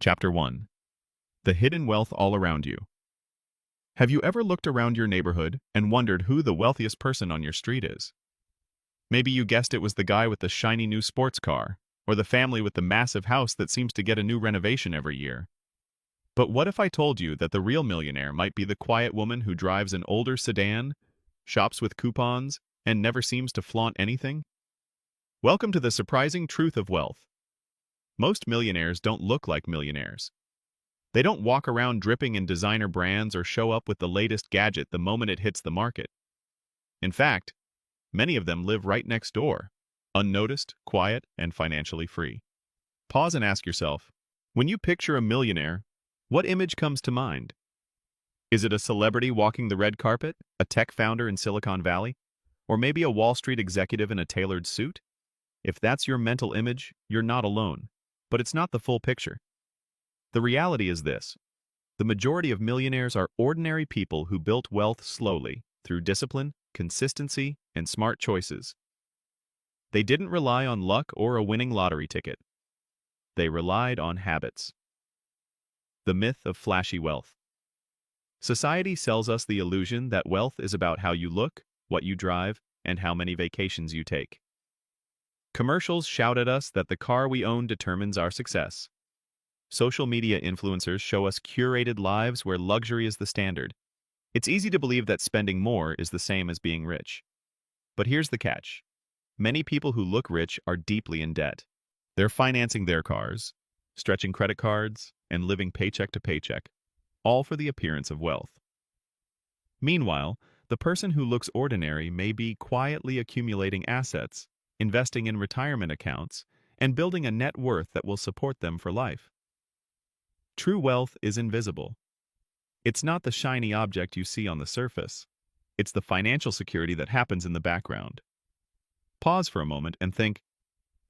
Chapter 1. The Hidden Wealth All Around You. Have you ever looked around your neighborhood and wondered who the wealthiest person on your street is? Maybe you guessed it was the guy with the shiny new sports car, or the family with the massive house that seems to get a new renovation every year. But what if I told you that the real millionaire might be the quiet woman who drives an older sedan, shops with coupons, and never seems to flaunt anything? Welcome to the surprising truth of wealth. Most millionaires don't look like millionaires. They don't walk around dripping in designer brands or show up with the latest gadget the moment it hits the market. In fact, many of them live right next door, unnoticed, quiet, and financially free. Pause and ask yourself, when you picture a millionaire, what image comes to mind? Is it a celebrity walking the red carpet, a tech founder in Silicon Valley, or maybe a Wall Street executive in a tailored suit? If that's your mental image, you're not alone. But it's not the full picture. The reality is this. The majority of millionaires are ordinary people who built wealth slowly, through discipline, consistency, and smart choices. They didn't rely on luck or a winning lottery ticket. They relied on habits. The myth of flashy wealth. Society sells us the illusion that wealth is about how you look, what you drive, and how many vacations you take. Commercials shout at us that the car we own determines our success. Social media influencers show us curated lives where luxury is the standard. It's easy to believe that spending more is the same as being rich. But here's the catch. Many people who look rich are deeply in debt. They're financing their cars, stretching credit cards, and living paycheck to paycheck, all for the appearance of wealth. Meanwhile, the person who looks ordinary may be quietly accumulating assets, investing in retirement accounts, and building a net worth that will support them for life. True wealth is invisible. It's not the shiny object you see on the surface. It's the financial security that happens in the background. Pause for a moment and think,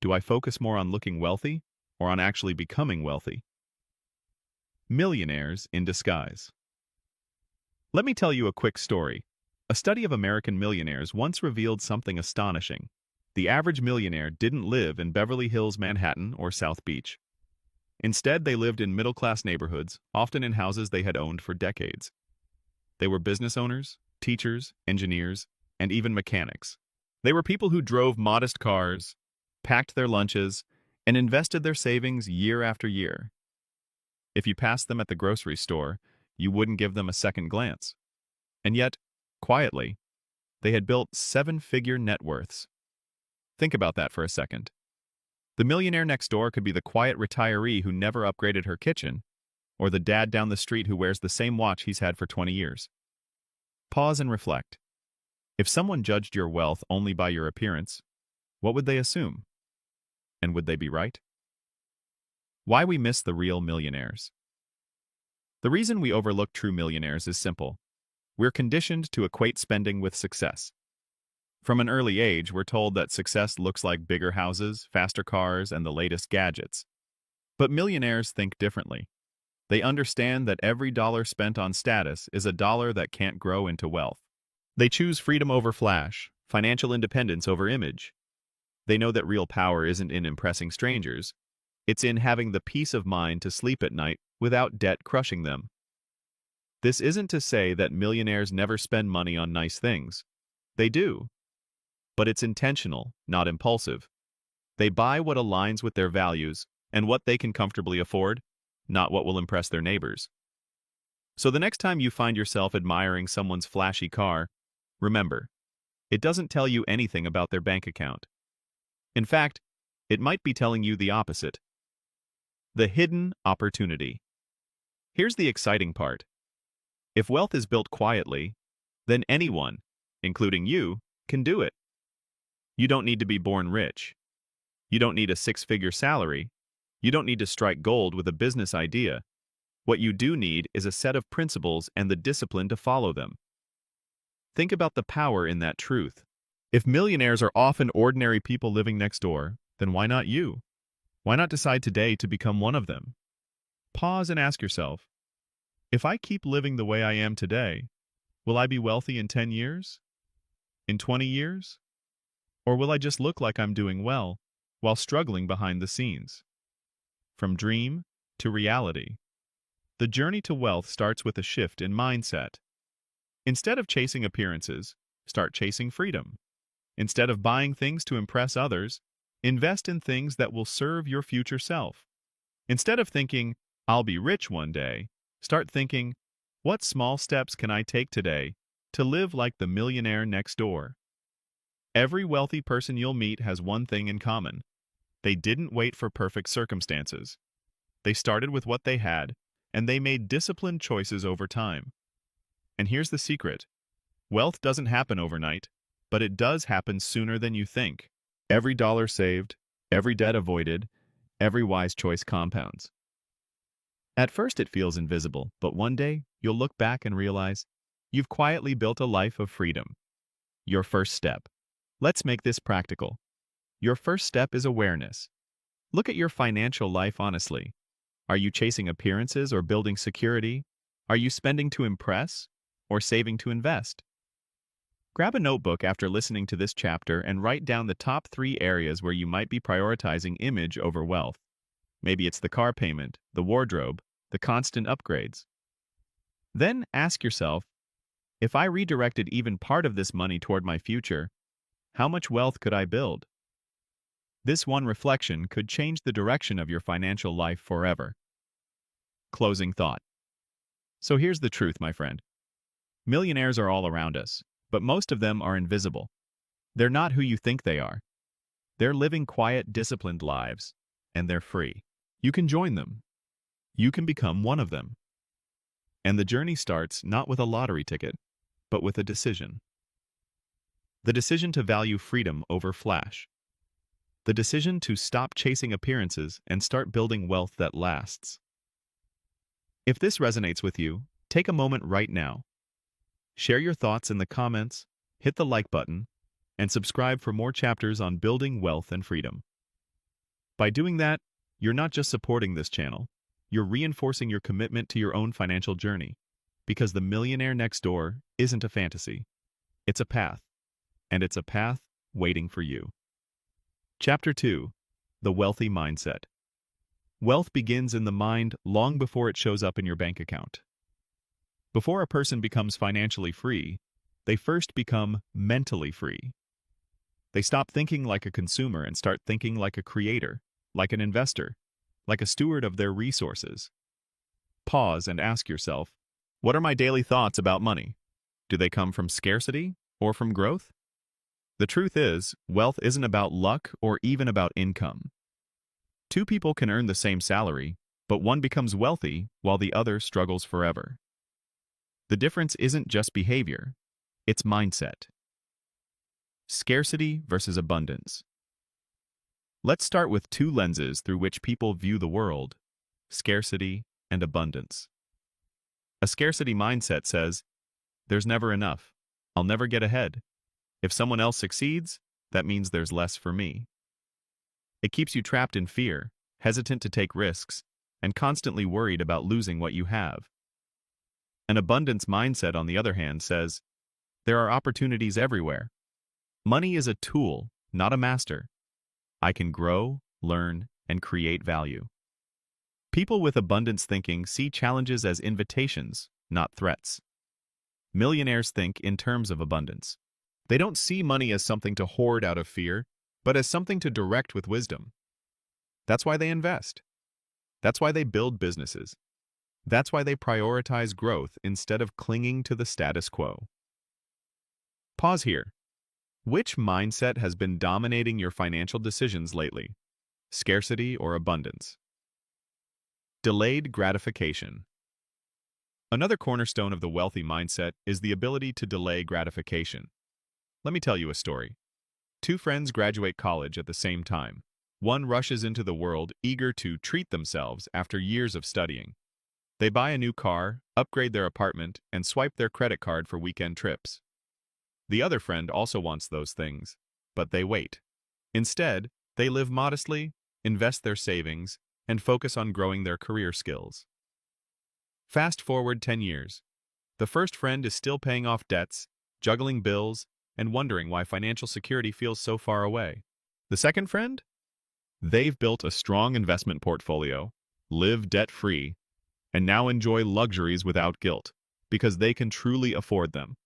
do I focus more on looking wealthy or on actually becoming wealthy? Millionaires in disguise. Let me tell you a quick story. A study of American millionaires once revealed something astonishing. The average millionaire didn't live in Beverly Hills, Manhattan, or South Beach. Instead, they lived in middle-class neighborhoods, often in houses they had owned for decades. They were business owners, teachers, engineers, and even mechanics. They were people who drove modest cars, packed their lunches, and invested their savings year after year. If you passed them at the grocery store, you wouldn't give them a second glance. And yet, quietly, they had built seven-figure net worths. Think about that for a second. The millionaire next door could be the quiet retiree who never upgraded her kitchen, or the dad down the street who wears the same watch he's had for 20 years. Pause and reflect. If someone judged your wealth only by your appearance, what would they assume? And would they be right? Why we miss the real millionaires. The reason we overlook true millionaires is simple. We're conditioned to equate spending with success. From an early age, we're told that success looks like bigger houses, faster cars, and the latest gadgets. But millionaires think differently. They understand that every dollar spent on status is a dollar that can't grow into wealth. They choose freedom over flash, financial independence over image. They know that real power isn't in impressing strangers. It's in having the peace of mind to sleep at night without debt crushing them. This isn't to say that millionaires never spend money on nice things. They do. But it's intentional, not impulsive. They buy what aligns with their values and what they can comfortably afford, not what will impress their neighbors. So the next time you find yourself admiring someone's flashy car, remember, it doesn't tell you anything about their bank account. In fact, it might be telling you the opposite. The hidden opportunity. Here's the exciting part. If wealth is built quietly, then anyone, including you, can do it. You don't need to be born rich. You don't need a six-figure salary. You don't need to strike gold with a business idea. What you do need is a set of principles and the discipline to follow them. Think about the power in that truth. If millionaires are often ordinary people living next door, then why not you? Why not decide today to become one of them? Pause and ask yourself, if I keep living the way I am today, will I be wealthy in 10 years? In 20 years? Or will I just look like I'm doing well, while struggling behind the scenes? From dream to reality. The journey to wealth starts with a shift in mindset. Instead of chasing appearances, start chasing freedom. Instead of buying things to impress others, invest in things that will serve your future self. Instead of thinking, I'll be rich one day, start thinking, what small steps can I take today to live like the millionaire next door? Every wealthy person you'll meet has one thing in common. They didn't wait for perfect circumstances. They started with what they had, and they made disciplined choices over time. And here's the secret. Wealth doesn't happen overnight, but it does happen sooner than you think. Every dollar saved, every debt avoided, every wise choice compounds. At first it feels invisible, but one day you'll look back and realize you've quietly built a life of freedom. Your first step. Let's make this practical. Your first step is awareness. Look at your financial life honestly. Are you chasing appearances or building security? Are you spending to impress or saving to invest? Grab a notebook after listening to this chapter and write down the top 3 areas where you might be prioritizing image over wealth. Maybe it's the car payment, the wardrobe, the constant upgrades. Then ask yourself, if I redirected even part of this money toward my future, how much wealth could I build? This one reflection could change the direction of your financial life forever. Closing thought. So here's the truth, my friend. Millionaires are all around us, but most of them are invisible. They're not who you think they are. They're living quiet, disciplined lives, and they're free. You can join them. You can become one of them. And the journey starts not with a lottery ticket, but with a decision. The decision to value freedom over flash. The decision to stop chasing appearances and start building wealth that lasts. If this resonates with you, take a moment right now. Share your thoughts in the comments, hit the like button, and subscribe for more chapters on building wealth and freedom. By doing that, you're not just supporting this channel, you're reinforcing your commitment to your own financial journey, because the millionaire next door isn't a fantasy. It's a path, and it's a path waiting for you. Chapter 2. The Wealthy Mindset. Wealth begins in the mind long before it shows up in your bank account. Before a person becomes financially free, they first become mentally free. They stop thinking like a consumer and start thinking like a creator, like an investor, like a steward of their resources. Pause and ask yourself, what are my daily thoughts about money? Do they come from scarcity or from growth? The truth is, wealth isn't about luck or even about income. 2 people can earn the same salary, but one becomes wealthy while the other struggles forever. The difference isn't just behavior, it's mindset. Scarcity versus abundance. Let's start with 2 lenses through which people view the world: scarcity and abundance. A scarcity mindset says, there's never enough. I'll never get ahead. If someone else succeeds, that means there's less for me. It keeps you trapped in fear, hesitant to take risks, and constantly worried about losing what you have. An abundance mindset, on the other hand, says, there are opportunities everywhere. Money is a tool, not a master. I can grow, learn, and create value. People with abundance thinking see challenges as invitations, not threats. Millionaires think in terms of abundance. They don't see money as something to hoard out of fear, but as something to direct with wisdom. That's why they invest. That's why they build businesses. That's why they prioritize growth instead of clinging to the status quo. Pause here. Which mindset has been dominating your financial decisions lately? Scarcity or abundance? Delayed gratification. Another cornerstone of the wealthy mindset is the ability to delay gratification. Let me tell you a story. 2 friends graduate college at the same time. One rushes into the world eager to treat themselves after years of studying. They buy a new car, upgrade their apartment, and swipe their credit card for weekend trips. The other friend also wants those things, but they wait. Instead, they live modestly, invest their savings, and focus on growing their career skills. Fast forward 10 years. The first friend is still paying off debts, juggling bills, and wondering why financial security feels so far away. The second friend? They've built a strong investment portfolio, live debt-free, and now enjoy luxuries without guilt, because they can truly afford them.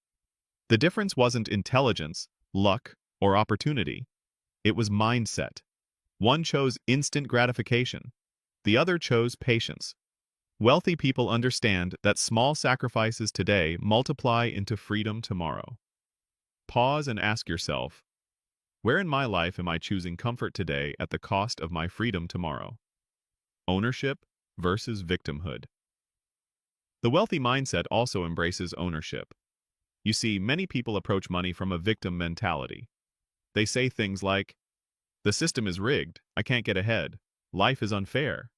The difference wasn't intelligence, luck, or opportunity. It was mindset. One chose instant gratification. The other chose patience. Wealthy people understand that small sacrifices today multiply into freedom tomorrow. Pause and ask yourself, where in my life am I choosing comfort today at the cost of my freedom tomorrow? Ownership versus victimhood. The wealthy mindset also embraces ownership. You see, many people approach money from a victim mentality. They say things like, "The system is rigged, I can't get ahead, life is unfair."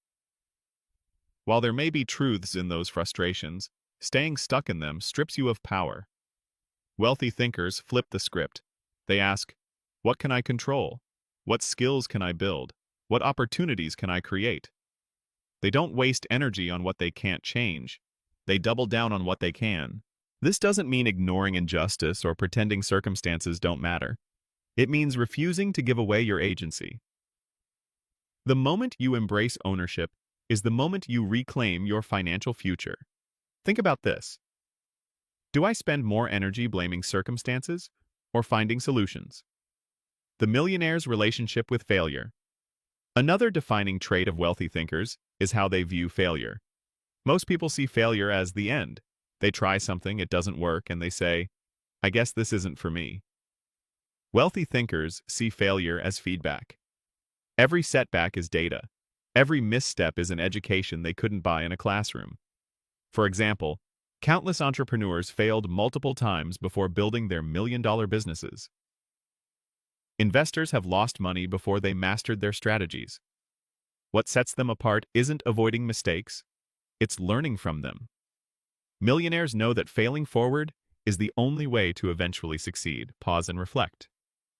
While there may be truths in those frustrations, staying stuck in them strips you of power. Wealthy thinkers flip the script. They ask, what can I control? What skills can I build? What opportunities can I create? They don't waste energy on what they can't change. They double down on what they can. This doesn't mean ignoring injustice or pretending circumstances don't matter. It means refusing to give away your agency. The moment you embrace ownership is the moment you reclaim your financial future. Think about this. Do I spend more energy blaming circumstances or finding solutions? The millionaire's relationship with failure. Another defining trait of wealthy thinkers is how they view failure. Most people see failure as the end. They try something, it doesn't work, and they say, I guess this isn't for me. Wealthy thinkers see failure as feedback. Every setback is data. Every misstep is an education they couldn't buy in a classroom. For example, countless entrepreneurs failed multiple times before building their million-dollar businesses. Investors have lost money before they mastered their strategies. What sets them apart isn't avoiding mistakes, it's learning from them. Millionaires know that failing forward is the only way to eventually succeed. Pause and reflect.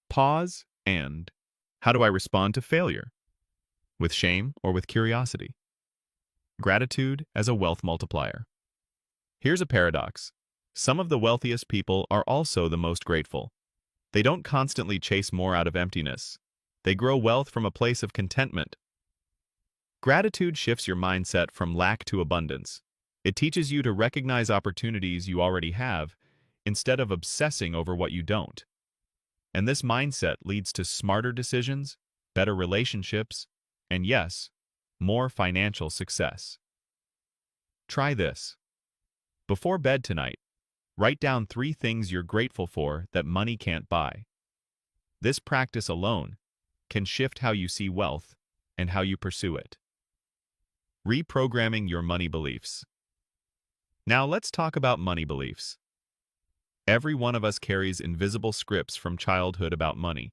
Pause and, how do I respond to failure? With shame or with curiosity? Gratitude as a wealth multiplier. Here's a paradox. Some of the wealthiest people are also the most grateful. They don't constantly chase more out of emptiness. They grow wealth from a place of contentment. Gratitude shifts your mindset from lack to abundance. It teaches you to recognize opportunities you already have instead of obsessing over what you don't. And this mindset leads to smarter decisions, better relationships, and yes, more financial success. Try this. Before bed tonight, write down 3 things you're grateful for that money can't buy. This practice alone can shift how you see wealth and how you pursue it. Reprogramming your money beliefs. Now let's talk about money beliefs. Every one of us carries invisible scripts from childhood about money.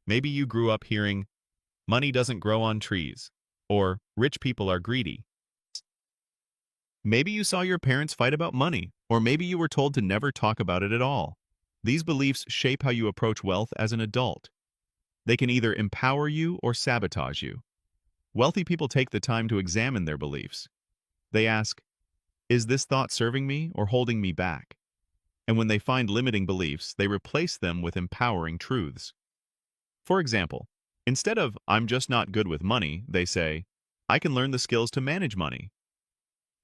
Maybe you grew up hearing, money doesn't grow on trees, or rich people are greedy. Maybe you saw your parents fight about money, or maybe you were told to never talk about it at all. These beliefs shape how you approach wealth as an adult. They can either empower you or sabotage you. Wealthy people take the time to examine their beliefs. They ask, is this thought serving me or holding me back? And when they find limiting beliefs, they replace them with empowering truths. For example, instead of, I'm just not good with money, they say, I can learn the skills to manage money.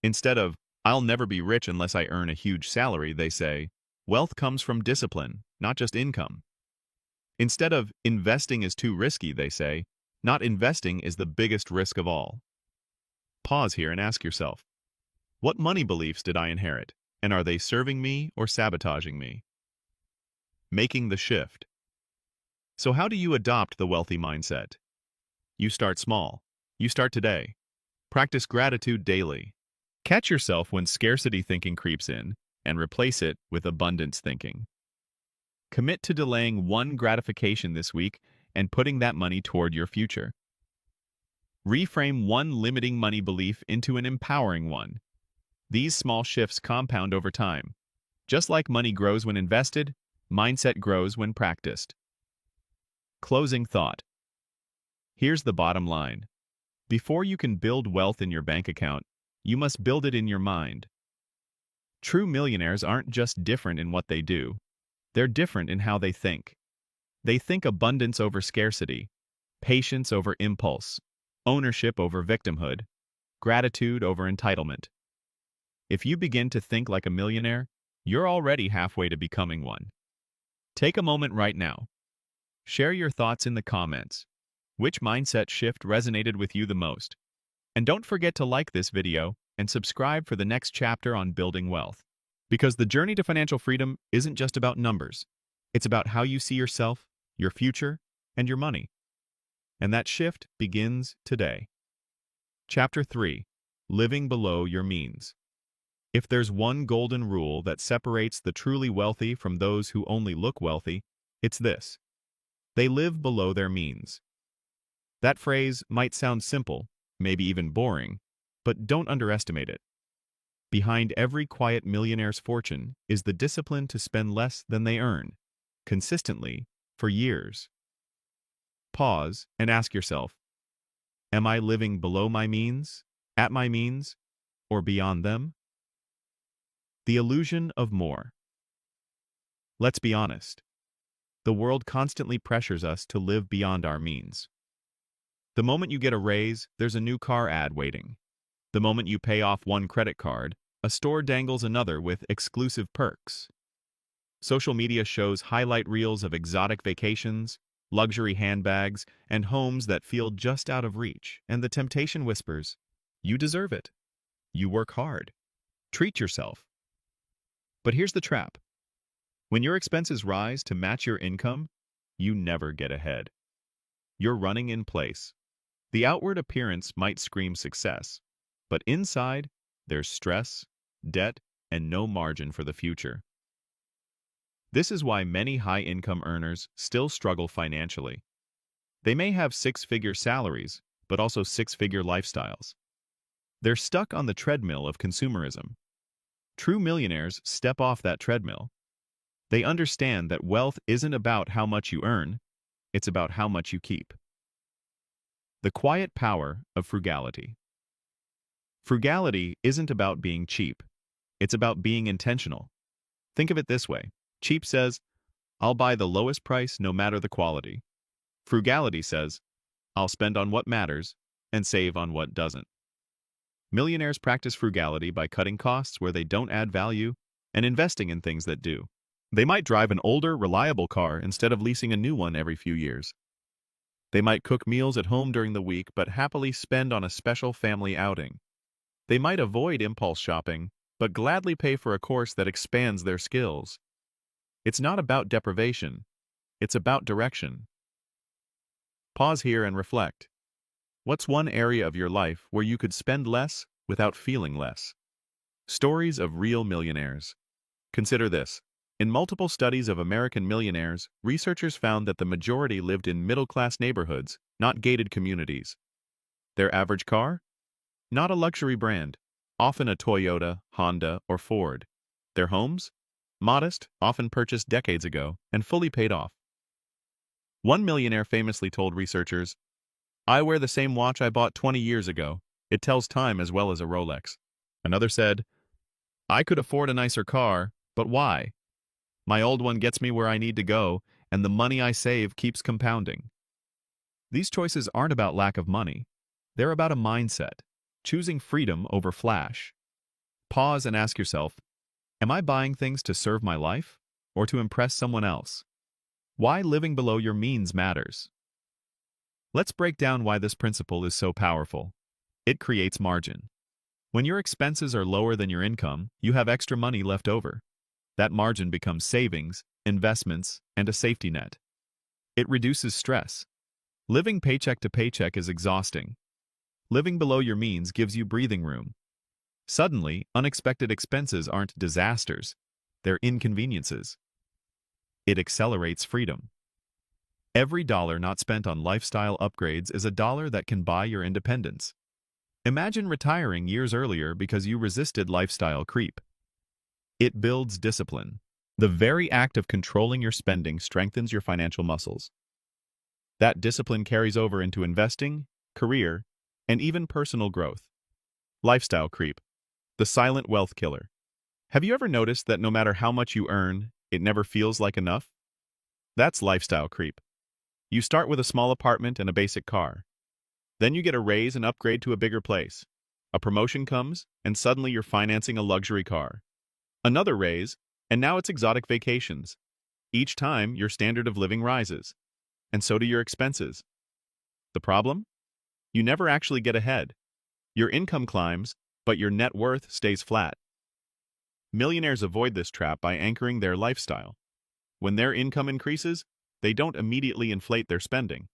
Instead of, I'll never be rich unless I earn a huge salary, they say, wealth comes from discipline, not just income. Instead of, investing is too risky, they say, not investing is the biggest risk of all. Pause here and ask yourself, what money beliefs did I inherit, and are they serving me or sabotaging me? Making the shift. So how do you adopt the wealthy mindset? You start small. You start today. Practice gratitude daily. Catch yourself when scarcity thinking creeps in and replace it with abundance thinking. Commit to delaying one gratification this week and putting that money toward your future. Reframe one limiting money belief into an empowering one. These small shifts compound over time. Just like money grows when invested, mindset grows when practiced. Closing thought. Here's the bottom line. Before you can build wealth in your bank account, you must build it in your mind. True millionaires aren't just different in what they do. They're different in how they think. They think abundance over scarcity, patience over impulse, ownership over victimhood, gratitude over entitlement. If you begin to think like a millionaire, you're already halfway to becoming one. Take a moment right now. Share your thoughts in the comments. Which mindset shift resonated with you the most? And don't forget to like this video and subscribe for the next chapter on building wealth. Because the journey to financial freedom isn't just about numbers. It's about how you see yourself, your future, and your money. And that shift begins today. Chapter 3. Living Below Your Means. If there's one golden rule that separates the truly wealthy from those who only look wealthy, it's this. They live below their means. That phrase might sound simple, maybe even boring, but don't underestimate it. Behind every quiet millionaire's fortune is the discipline to spend less than they earn, consistently, for years. Pause and ask yourself, am I living below my means, at my means, or beyond them? The illusion of more. Let's be honest. The world constantly pressures us to live beyond our means. The moment you get a raise, there's a new car ad waiting. The moment you pay off one credit card, a store dangles another with exclusive perks. Social media shows highlight reels of exotic vacations, luxury handbags, and homes that feel just out of reach, and the temptation whispers, you deserve it. You work hard. Treat yourself. But here's the trap. When your expenses rise to match your income, you never get ahead. You're running in place. The outward appearance might scream success, but inside, there's stress, debt, and no margin for the future. This is why many high-income earners still struggle financially. They may have six-figure salaries, but also six-figure lifestyles. They're stuck on the treadmill of consumerism. True millionaires step off that treadmill. They understand that wealth isn't about how much you earn, it's about how much you keep. The quiet power of frugality. Frugality isn't about being cheap. It's about being intentional. Think of it this way. Cheap says, I'll buy the lowest price no matter the quality. Frugality says, I'll spend on what matters and save on what doesn't. Millionaires practice frugality by cutting costs where they don't add value and investing in things that do. They might drive an older, reliable car instead of leasing a new one every few years. They might cook meals at home during the week but happily spend on a special family outing. They might avoid impulse shopping but gladly pay for a course that expands their skills. It's not about deprivation. It's about direction. Pause here and reflect. What's one area of your life where you could spend less without feeling less? Stories of real millionaires. Consider this. In multiple studies of American millionaires, researchers found that the majority lived in middle-class neighborhoods, not gated communities. Their average car? Not a luxury brand, often a Toyota, Honda, or Ford. Their homes? Modest, often purchased decades ago, and fully paid off. One millionaire famously told researchers, I wear the same watch I bought 20 years ago. It tells time as well as a Rolex. Another said, I could afford a nicer car, but why? My old one gets me where I need to go, and the money I save keeps compounding. These choices aren't about lack of money. They're about a mindset, choosing freedom over flash. Pause and ask yourself, am I buying things to serve my life or to impress someone else? Why living below your means matters. Let's break down why this principle is so powerful. It creates margin. When your expenses are lower than your income, you have extra money left over. That margin becomes savings, investments, and a safety net. It reduces stress. Living paycheck to paycheck is exhausting. Living below your means gives you breathing room. Suddenly, unexpected expenses aren't disasters. They're inconveniences. It accelerates freedom. Every dollar not spent on lifestyle upgrades is a dollar that can buy your independence. Imagine retiring years earlier because you resisted lifestyle creep. It builds discipline. The very act of controlling your spending strengthens your financial muscles. That discipline carries over into investing, career, and even personal growth. Lifestyle creep. The silent wealth killer. Have you ever noticed that no matter how much you earn, it never feels like enough? That's lifestyle creep. You start with a small apartment and a basic car. Then you get a raise and upgrade to a bigger place. A promotion comes, and suddenly you're financing a luxury car. Another raise, and now it's exotic vacations. Each time, your standard of living rises, and so do your expenses. The problem? You never actually get ahead. Your income climbs, but your net worth stays flat. Millionaires avoid this trap by anchoring their lifestyle. When their income increases, they don't immediately inflate their spending.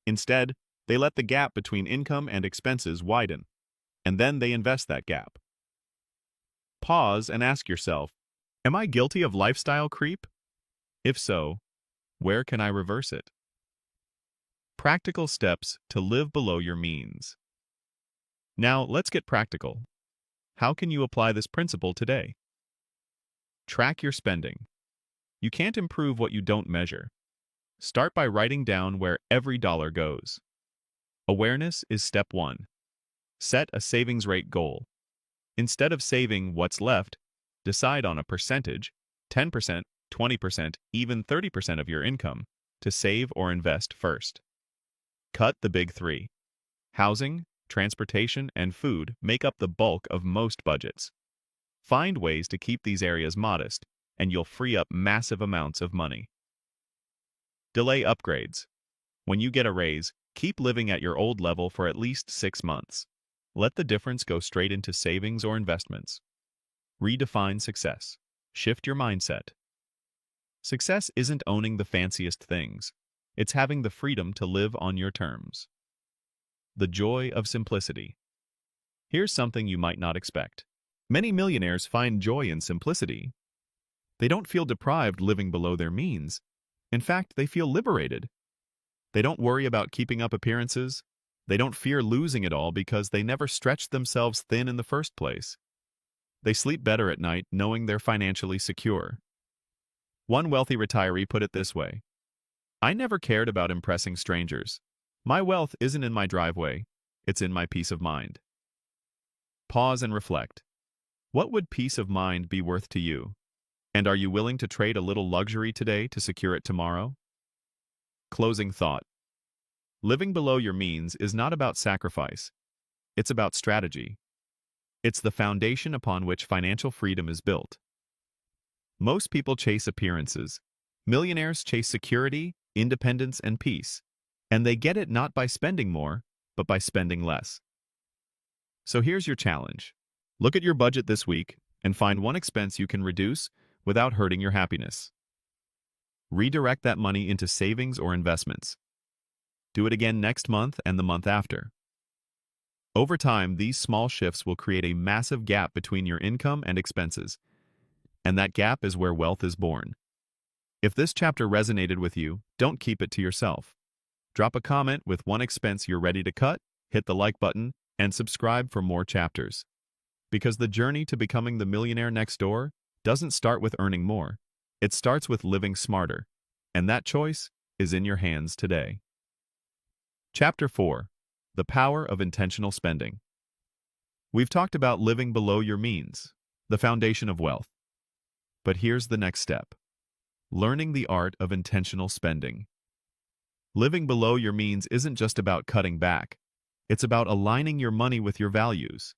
Instead, they let the gap between income and expenses widen, and then they invest that gap. Pause and ask yourself, am I guilty of lifestyle creep? If so, where can I reverse it? Practical steps to live below your means. Now, let's get practical. How can you apply this principle today? Track your spending. You can't improve what you don't measure. Start by writing down where every dollar goes. Awareness is step 1. Set a savings rate goal. Instead of saving what's left, decide on a percentage, 10%, 20%, even 30% of your income, to save or invest first. Cut the big 3. Housing, transportation, and food make up the bulk of most budgets. Find ways to keep these areas modest, and you'll free up massive amounts of money. Delay upgrades. When you get a raise, keep living at your old level for at least 6 months. Let the difference go straight into savings or investments. Redefine success. Shift your mindset. Success isn't owning the fanciest things. It's having the freedom to live on your terms. The joy of simplicity. Here's something you might not expect. Many millionaires find joy in simplicity. They don't feel deprived living below their means. In fact, they feel liberated. They don't worry about keeping up appearances. They don't fear losing it all because they never stretched themselves thin in the first place. They sleep better at night knowing they're financially secure. One wealthy retiree put it this way: I never cared about impressing strangers. My wealth isn't in my driveway, it's in my peace of mind. Pause and reflect. What would peace of mind be worth to you? And are you willing to trade a little luxury today to secure it tomorrow? Closing thought. Living below your means is not about sacrifice. It's about strategy. It's the foundation upon which financial freedom is built. Most people chase appearances. Millionaires chase security, independence, and peace. And they get it not by spending more, but by spending less. So here's your challenge. Look at your budget this week and find one expense you can reduce without hurting your happiness. Redirect that money into savings or investments. Do it again next month and the month after. Over time, these small shifts will create a massive gap between your income and expenses. And that gap is where wealth is born. If this chapter resonated with you, don't keep it to yourself. Drop a comment with one expense you're ready to cut, hit the like button, and subscribe for more chapters. Because the journey to becoming the millionaire next door doesn't start with earning more. It starts with living smarter. And that choice is in your hands today. Chapter 4. The Power of Intentional Spending. We've talked about living below your means, the foundation of wealth. But here's the next step. Learning the art of intentional spending. Living below your means isn't just about cutting back. It's about aligning your money with your values.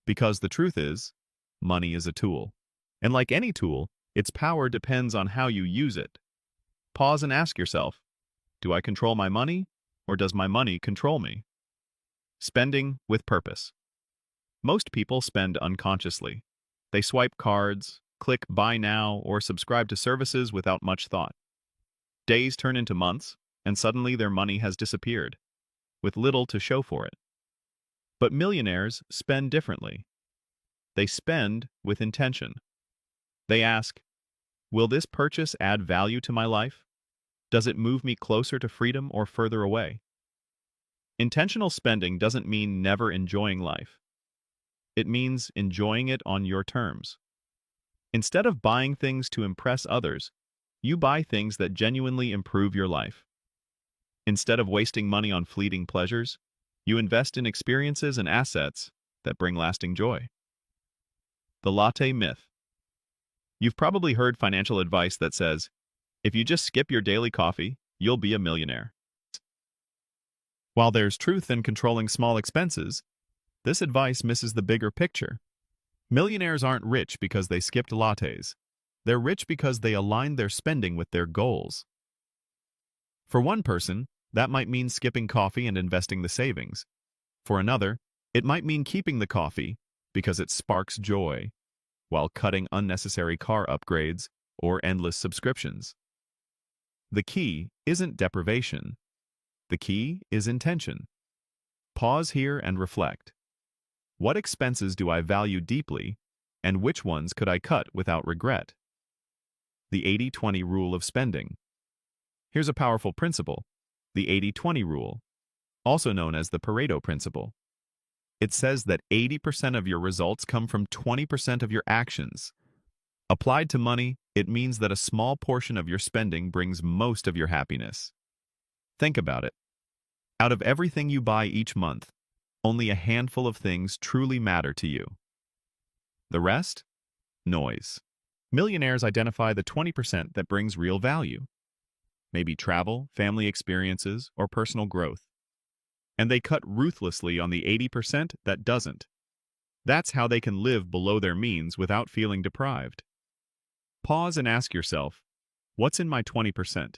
Because the truth is, money is a tool. And like any tool, its power depends on how you use it. Pause and ask yourself, do I control my money, or does my money control me? Spending with purpose. Most people spend unconsciously. They swipe cards, click buy now, or subscribe to services without much thought. Days turn into months, and suddenly their money has disappeared, with little to show for it. But millionaires spend differently. They spend with intention. They ask, will this purchase add value to my life? Does it move me closer to freedom or further away? Intentional spending doesn't mean never enjoying life. It means enjoying it on your terms. Instead of buying things to impress others, you buy things that genuinely improve your life. Instead of wasting money on fleeting pleasures, you invest in experiences and assets that bring lasting joy. The latte myth. You've probably heard financial advice that says, if you just skip your daily coffee, you'll be a millionaire. While there's truth in controlling small expenses, This advice misses the bigger picture. Millionaires aren't rich because they skipped lattes. They're rich because they aligned their spending with their goals. For one person, that might mean skipping coffee and investing the savings. For another, it might mean keeping the coffee because it sparks joy, while cutting unnecessary car upgrades or endless subscriptions. The key isn't deprivation. The key is intention. Pause here and reflect. What expenses do I value deeply, and which ones could I cut without regret? The 80-20 rule of spending. Here's a powerful principle, the 80-20 rule, also known as the Pareto principle. It says that 80% of your results come from 20% of your actions. Applied to money, it means that a small portion of your spending brings most of your happiness. Think about it. Out of everything you buy each month, only a handful of things truly matter to you. The rest? Noise. Millionaires identify the 20% that brings real value. Maybe travel, family experiences, or personal growth. And they cut ruthlessly on the 80% that doesn't. That's how they can live below their means without feeling deprived. Pause and ask yourself, what's in my 20%?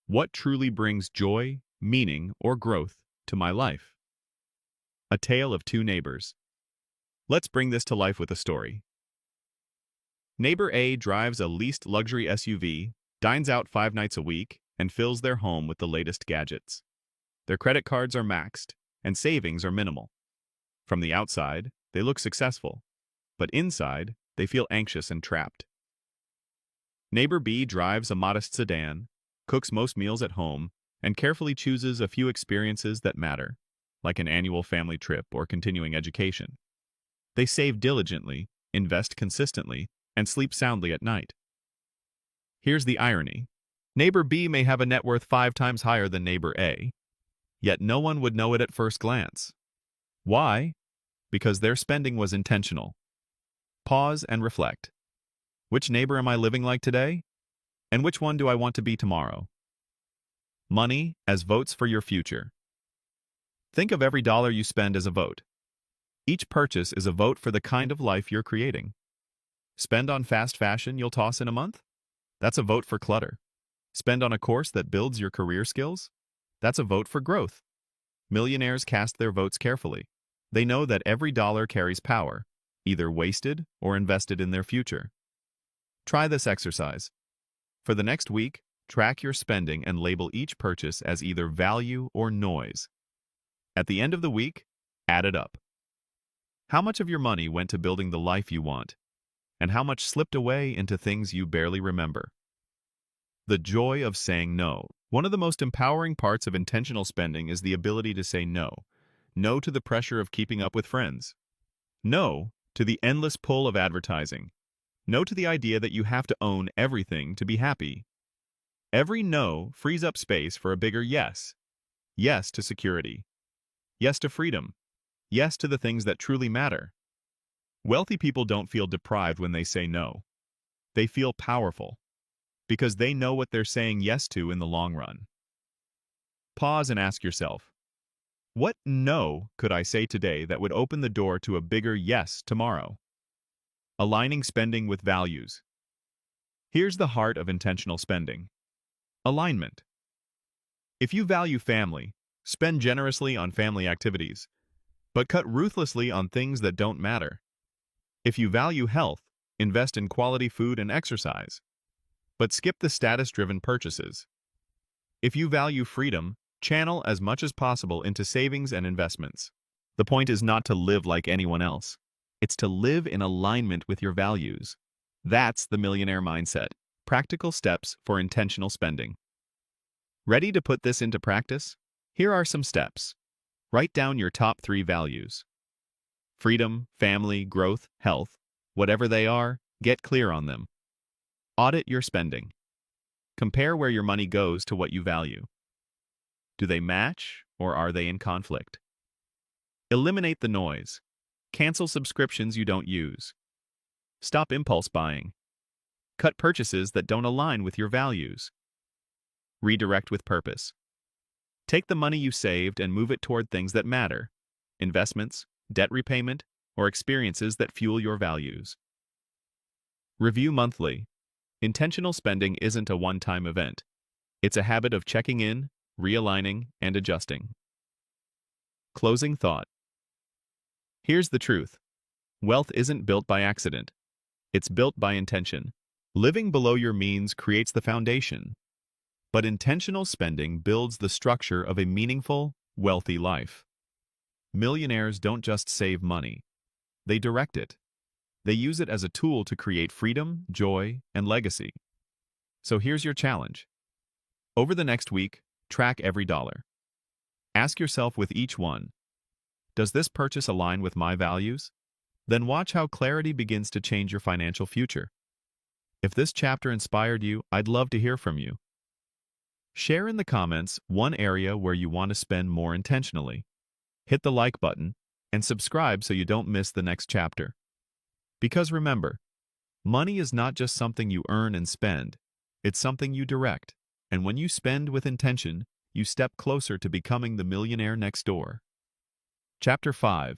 What truly brings joy, meaning, or growth to my life? A tale of two neighbors. Let's bring this to life with a story. Neighbor A drives a leased luxury SUV, dines out 5 nights a week, and fills their home with the latest gadgets. Their credit cards are maxed, and savings are minimal. From the outside, they look successful, but inside, they feel anxious and trapped. Neighbor B drives a modest sedan, cooks most meals at home, and carefully chooses a few experiences that matter, like an annual family trip or continuing education. They save diligently, invest consistently, and sleep soundly at night. Here's the irony. Neighbor B may have a net worth 5 times higher than neighbor A, yet no one would know it at first glance. Why? Because their spending was intentional. Pause and reflect. Which neighbor am I living like today? And which one do I want to be tomorrow? Money as votes for your future. Think of every dollar you spend as a vote. Each purchase is a vote for the kind of life you're creating. Spend on fast fashion you'll toss in a month? That's a vote for clutter. Spend on a course that builds your career skills? That's a vote for growth. Millionaires cast their votes carefully. They know that every dollar carries power, either wasted or invested in their future. Try this exercise. For the next week, track your spending and label each purchase as either value or noise. At the end of the week, add it up. How much of your money went to building the life you want, and how much slipped away into things you barely remember? The joy of saying no. One of the most empowering parts of intentional spending is the ability to say no. No to the pressure of keeping up with friends. No to the endless pull of advertising. No to the idea that you have to own everything to be happy. Every no frees up space for a bigger yes. Yes to security. Yes to freedom. Yes to the things that truly matter. Wealthy people don't feel deprived when they say no. They feel powerful, because they know what they're saying yes to in the long run. Pause and ask yourself, what no could I say today that would open the door to a bigger yes tomorrow? Aligning spending with values. Here's the heart of intentional spending. Alignment. If you value family, spend generously on family activities, but cut ruthlessly on things that don't matter. If you value health, invest in quality food and exercise, but skip the status-driven purchases. If you value freedom, channel as much as possible into savings and investments. The point is not to live like anyone else. It's to live in alignment with your values. That's the millionaire mindset. Practical steps for intentional spending. Ready to put this into practice? Here are some steps. Write down your top 3 values. Freedom, family, growth, health. Whatever they are, get clear on them. Audit your spending. Compare where your money goes to what you value. Do they match, or are they in conflict? Eliminate the noise. Cancel subscriptions you don't use. Stop impulse buying. Cut purchases that don't align with your values. Redirect with purpose. Take the money you saved and move it toward things that matter. Investments, debt repayment, or experiences that fuel your values. Review monthly. Intentional spending isn't a one-time event. It's a habit of checking in, realigning, and adjusting. Closing thought. Here's the truth. Wealth isn't built by accident. It's built by intention. Living below your means creates the foundation, but intentional spending builds the structure of a meaningful, wealthy life. Millionaires don't just save money. They direct it. They use it as a tool to create freedom, joy, and legacy. So here's your challenge. Over the next week, track every dollar. Ask yourself with each one, does this purchase align with my values? Then watch how clarity begins to change your financial future. If this chapter inspired you, I'd love to hear from you. Share in the comments one area where you want to spend more intentionally. Hit the like button and subscribe so you don't miss the next chapter. Because remember, money is not just something you earn and spend, it's something you direct. And when you spend with intention, you step closer to becoming the millionaire next door. Chapter 5.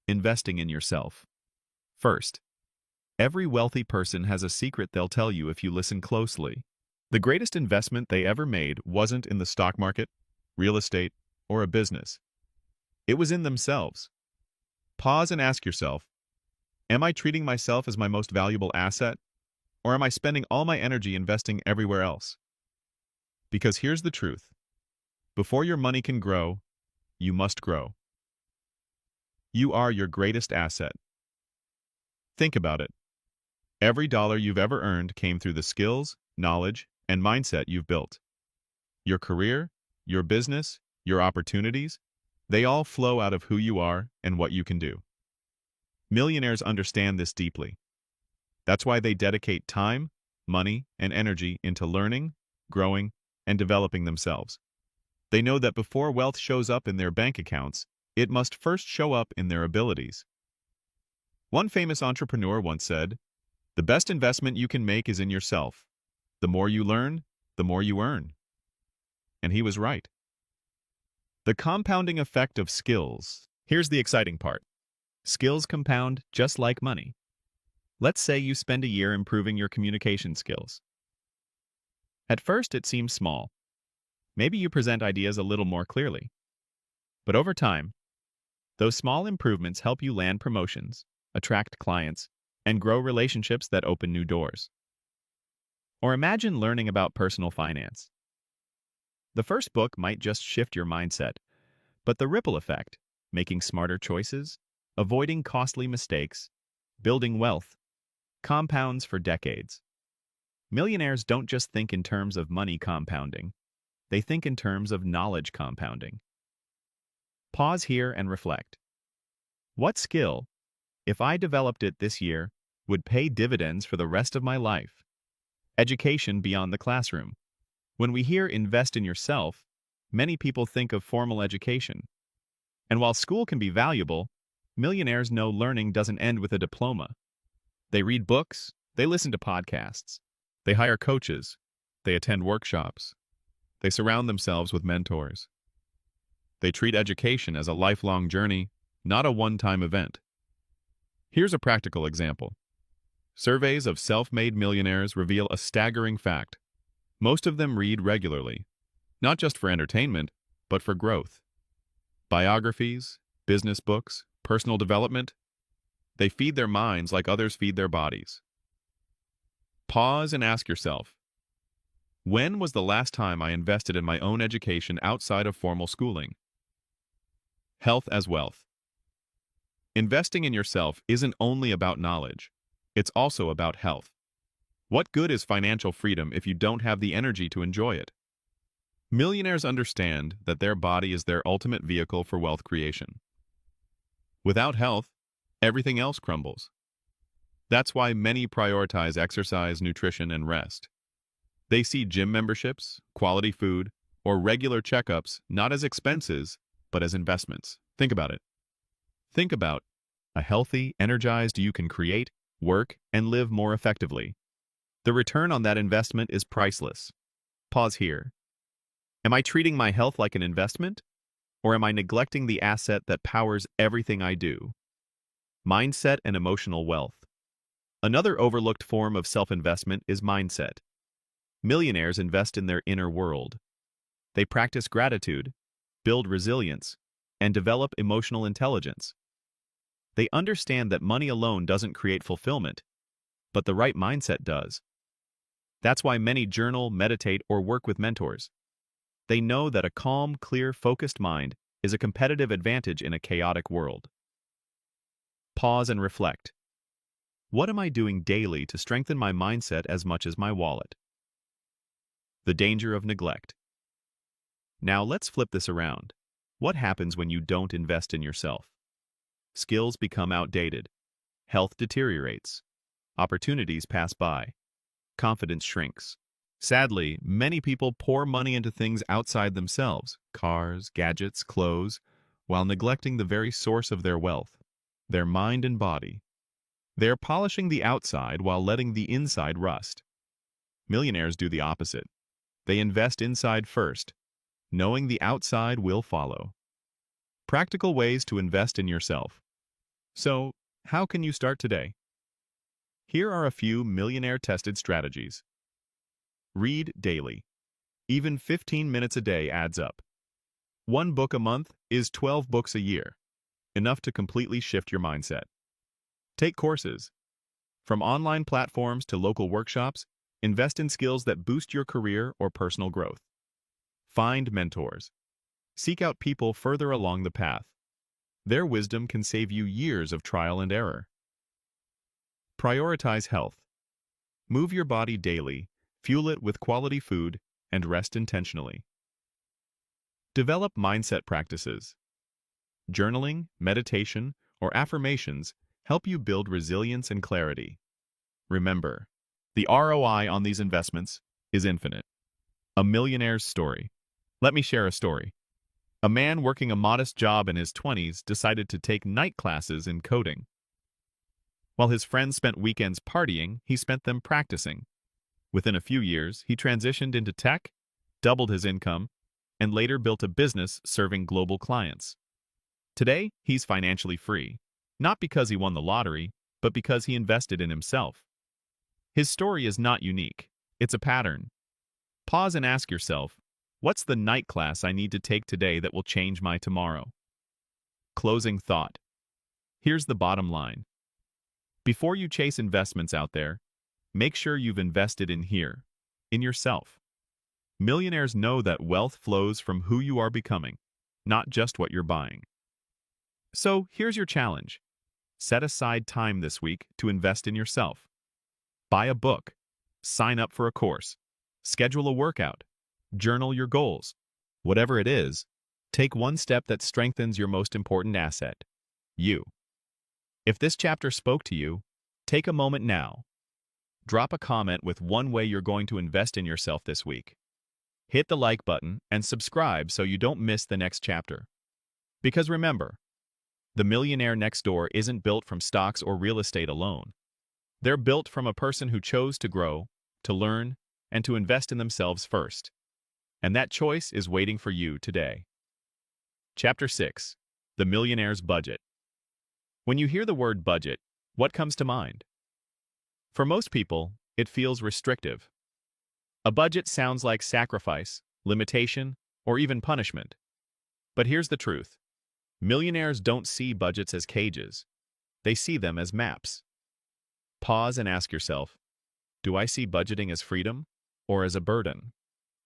Investing in yourself. First, every wealthy person has a secret they'll tell you if you listen closely. The greatest investment they ever made wasn't in the stock market, real estate, or a business. It was in themselves. Pause and ask yourself, am I treating myself as my most valuable asset, or am I spending all my energy investing everywhere else? Because here's the truth. Before your money can grow, you must grow. You are your greatest asset. Think about it. Every dollar you've ever earned came through the skills, knowledge, and mindset you've built. Your career, your business, your opportunities, they all flow out of who you are and what you can do. Millionaires understand this deeply. That's why they dedicate time, money, and energy into learning, growing, and developing themselves. They know that before wealth shows up in their bank accounts, it must first show up in their abilities. One famous entrepreneur once said, "The best investment you can make is in yourself. The more you learn, the more you earn." And he was right. The compounding effect of skills. Here's the exciting part. Skills compound just like money. Let's say you spend a year improving your communication skills. At first, it seems small. Maybe you present ideas a little more clearly. But over time, those small improvements help you land promotions, attract clients, and grow relationships that open new doors. Or imagine learning about personal finance. The first book might just shift your mindset, but the ripple effect, making smarter choices, avoiding costly mistakes, building wealth, compounds for decades. Millionaires don't just think in terms of money compounding. They think in terms of knowledge compounding. Pause here and reflect. What skill, if I developed it this year, would pay dividends for the rest of my life? Education beyond the classroom. When we hear invest in yourself, many people think of formal education. And while school can be valuable, millionaires know learning doesn't end with a diploma. They read books, they listen to podcasts, they hire coaches, they attend workshops, they surround themselves with mentors. They treat education as a lifelong journey, not a one-time event. Here's a practical example. Surveys of self-made millionaires reveal a staggering fact. Most of them read regularly, not just for entertainment, but for growth. Biographies, business books, personal development, they feed their minds like others feed their bodies. Pause and ask yourself, when was the last time I invested in my own education outside of formal schooling? Health as wealth. Investing in yourself isn't only about knowledge, it's also about health. What good is financial freedom if you don't have the energy to enjoy it? Millionaires understand that their body is their ultimate vehicle for wealth creation. Without health, everything else crumbles. That's why many prioritize exercise, nutrition, and rest. They see gym memberships, quality food, or regular checkups not as expenses, but as investments. Think about it. Think about a healthy, energized you can create, work, and live more effectively. The return on that investment is priceless. Pause here. Am I treating my health like an investment? Or am I neglecting the asset that powers everything I do? Mindset and emotional wealth. Another overlooked form of self-investment is mindset. Millionaires invest in their inner world. They practice gratitude, build resilience, and develop emotional intelligence. They understand that money alone doesn't create fulfillment, but the right mindset does. That's why many journal, meditate, or work with mentors. They know that a calm, clear, focused mind is a competitive advantage in a chaotic world. Pause and reflect. What am I doing daily to strengthen my mindset as much as my wallet? The danger of neglect. Now let's flip this around. What happens when you don't invest in yourself? Skills become outdated. Health deteriorates. Opportunities pass by. Confidence shrinks. Sadly, many people pour money into things outside themselves, cars, gadgets, clothes, while neglecting the very source of their wealth, their mind and body. They're polishing the outside while letting the inside rust. Millionaires do the opposite. They invest inside first, knowing the outside will follow. Practical ways to invest in yourself. So, how can you start today? Here are a few millionaire-tested strategies. Read daily. Even 15 minutes a day adds up. 1 book a month is 12 books a year, enough to completely shift your mindset. Take courses. From online platforms to local workshops, invest in skills that boost your career or personal growth. Find mentors. Seek out people further along the path. Their wisdom can save you years of trial and error. Prioritize health. Move your body daily, fuel it with quality food, and rest intentionally. Develop mindset practices. Journaling, meditation, or affirmations help you build resilience and clarity. Remember, the ROI on these investments is infinite. A millionaire's story. Let me share a story. A man working a modest job in his 20s decided to take night classes in coding. While his friends spent weekends partying, he spent them practicing. Within a few years, he transitioned into tech, doubled his income, and later built a business serving global clients. Today, he's financially free, not because he won the lottery, but because he invested in himself. His story is not unique. It's a pattern. Pause and ask yourself, what's the night class I need to take today that will change my tomorrow? Closing thought. Here's the bottom line. Before you chase investments out there, make sure you've invested in here, in yourself. Millionaires know that wealth flows from who you are becoming, not just what you're buying. So here's your challenge. Set aside time this week to invest in yourself. Buy a book, sign up for a course, schedule a workout, journal your goals. Whatever it is, take one step that strengthens your most important asset, you. If this chapter spoke to you, take a moment now. Drop a comment with one way you're going to invest in yourself this week. Hit the like button and subscribe so you don't miss the next chapter. Because remember, the Millionaire Next Door isn't built from stocks or real estate alone. They're built from a person who chose to grow, to learn, and to invest in themselves first. And that choice is waiting for you today. Chapter 6. The Millionaire's Budget. When you hear the word budget, what comes to mind? For most people, it feels restrictive. A budget sounds like sacrifice, limitation, or even punishment. But here's the truth. Millionaires don't see budgets as cages. They see them as maps. Pause and ask yourself, do I see budgeting as freedom or as a burden?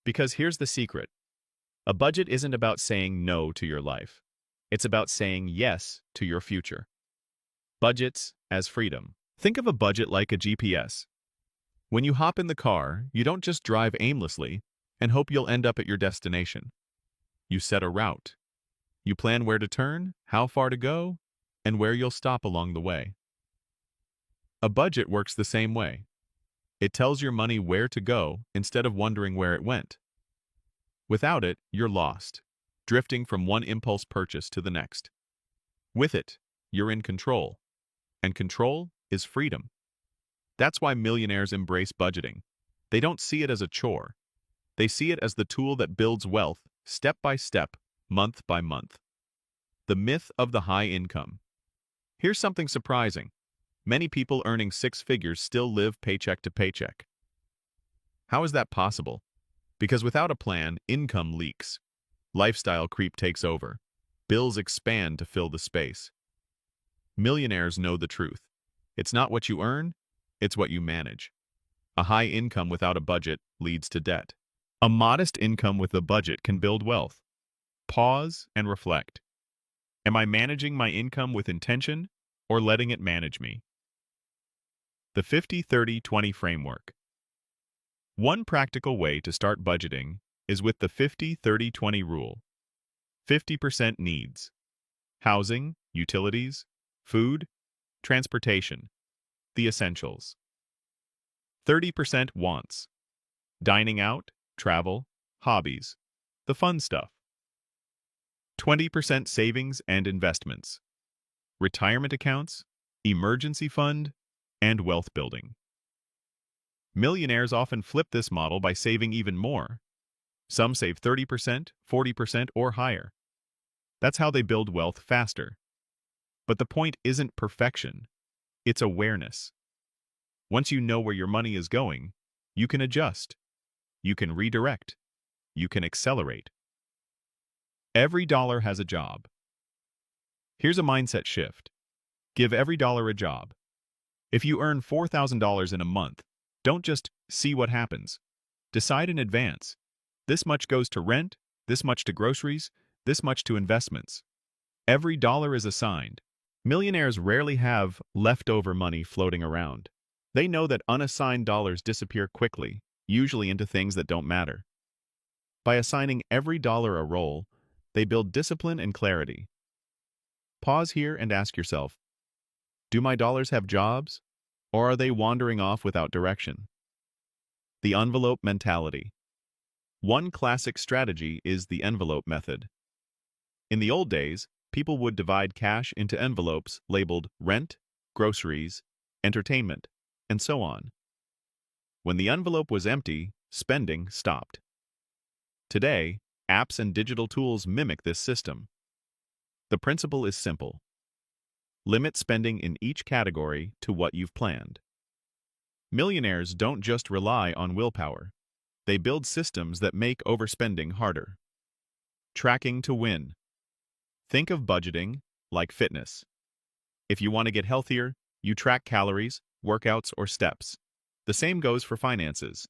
Because here's the secret. A budget isn't about saying no to your life. It's about saying yes to your future. Budgets as freedom. Think of a budget like a GPS. When you hop in the car, you don't just drive aimlessly and hope you'll end up at your destination. You set a route. You plan where to turn, how far to go, and where you'll stop along the way. A budget works the same way. It tells your money where to go instead of wondering where it went. Without it, you're lost, drifting from one impulse purchase to the next. With it, you're in control. And control is freedom. That's why millionaires embrace budgeting. They don't see it as a chore. They see it as the tool that builds wealth, step by step, month by month. The myth of the high income. Here's something surprising. Many people earning six figures still live paycheck to paycheck. How is that possible? Because without a plan, income leaks. Lifestyle creep takes over. Bills expand to fill the space. Millionaires know the truth. It's not what you earn, it's what you manage. A high income without a budget leads to debt. A modest income with a budget can build wealth. Pause and reflect. Am I managing my income with intention or letting it manage me? The 50-30-20 framework. One practical way to start budgeting is with the 50-30-20 rule. 50% needs: housing, utilities, food, transportation, the essentials. 30% wants: dining out, travel, hobbies, the fun stuff. 20% savings and investments: retirement accounts, emergency fund, and wealth building. Millionaires often flip this model by saving even more. Some save 30%, 40%, or higher. That's how they build wealth faster. But the point isn't perfection, it's awareness. Once you know where your money is going, you can adjust, you can redirect, you can accelerate. Every dollar has a job. Here's a mindset shift. Give every dollar a job. If you earn $4,000 in a month, don't just see what happens. Decide in advance. This much goes to rent, this much to groceries, this much to investments. Every dollar is assigned. Millionaires rarely have leftover money floating around. They know that unassigned dollars disappear quickly, usually into things that don't matter. By assigning every dollar a role, they build discipline and clarity. Pause here and ask yourself, do my dollars have jobs, or are they wandering off without direction? The envelope mentality. One classic strategy is the envelope method. In the old days, people would divide cash into envelopes labeled rent, groceries, entertainment, and so on. When the envelope was empty, spending stopped. Today, apps and digital tools mimic this system. The principle is simple. Limit spending in each category to what you've planned. Millionaires don't just rely on willpower. They build systems that make overspending harder. Tracking to win. Think of budgeting like fitness. If you want to get healthier, you track calories, workouts, or steps. The same goes for finances.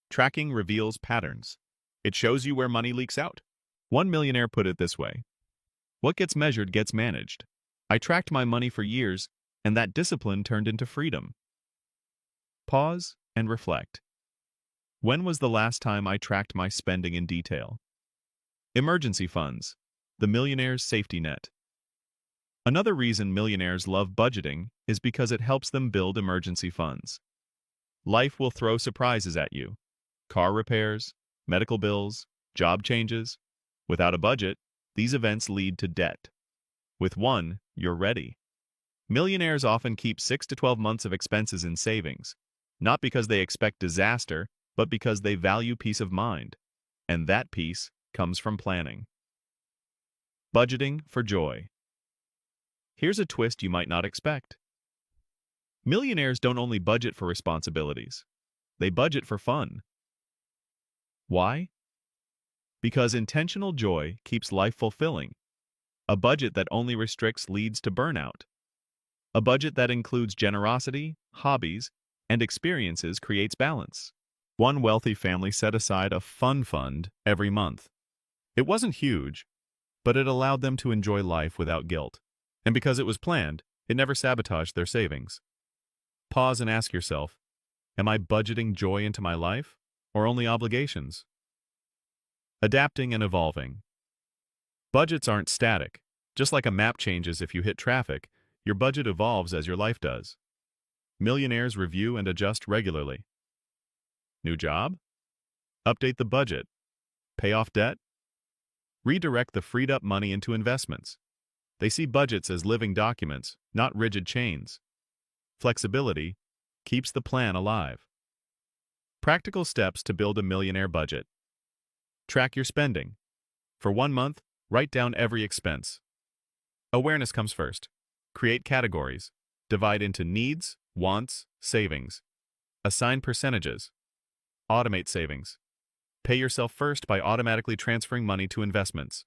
Tracking reveals patterns. It shows you where money leaks out. One millionaire put it this way: what gets measured gets managed. I tracked my money for years, and that discipline turned into freedom. Pause and reflect. When was the last time I tracked my spending in detail? Emergency funds, the millionaire's safety net. Another reason millionaires love budgeting is because it helps them build emergency funds. Life will throw surprises at you. Car repairs, medical bills, job changes. Without a budget, these events lead to debt. With one, you're ready. Millionaires often keep 6 to 12 months of expenses in savings, not because they expect disaster, but because they value peace of mind. And that peace comes from planning. Budgeting for joy. Here's a twist you might not expect. Millionaires don't only budget for responsibilities, they budget for fun. Why? Because intentional joy keeps life fulfilling. A budget that only restricts leads to burnout. A budget that includes generosity, hobbies, and experiences creates balance. One wealthy family set aside a fun fund every month. It wasn't huge, but it allowed them to enjoy life without guilt. And because it was planned, it never sabotaged their savings. Pause and ask yourself, am I budgeting joy into my life, or only obligations? Adapting and evolving. Budgets aren't static. Just like a map changes if you hit traffic, your budget evolves as your life does. Millionaires review and adjust regularly. New job? Update the budget. Pay off debt? Redirect the freed up money into investments. They see budgets as living documents, not rigid chains. Flexibility keeps the plan alive. Practical steps to build a millionaire budget. Track your spending. For 1 month, Write down every expense. Awareness comes first. Create categories. Divide into needs, wants, savings. Assign percentages. Automate savings. Pay yourself first by automatically transferring money to investments.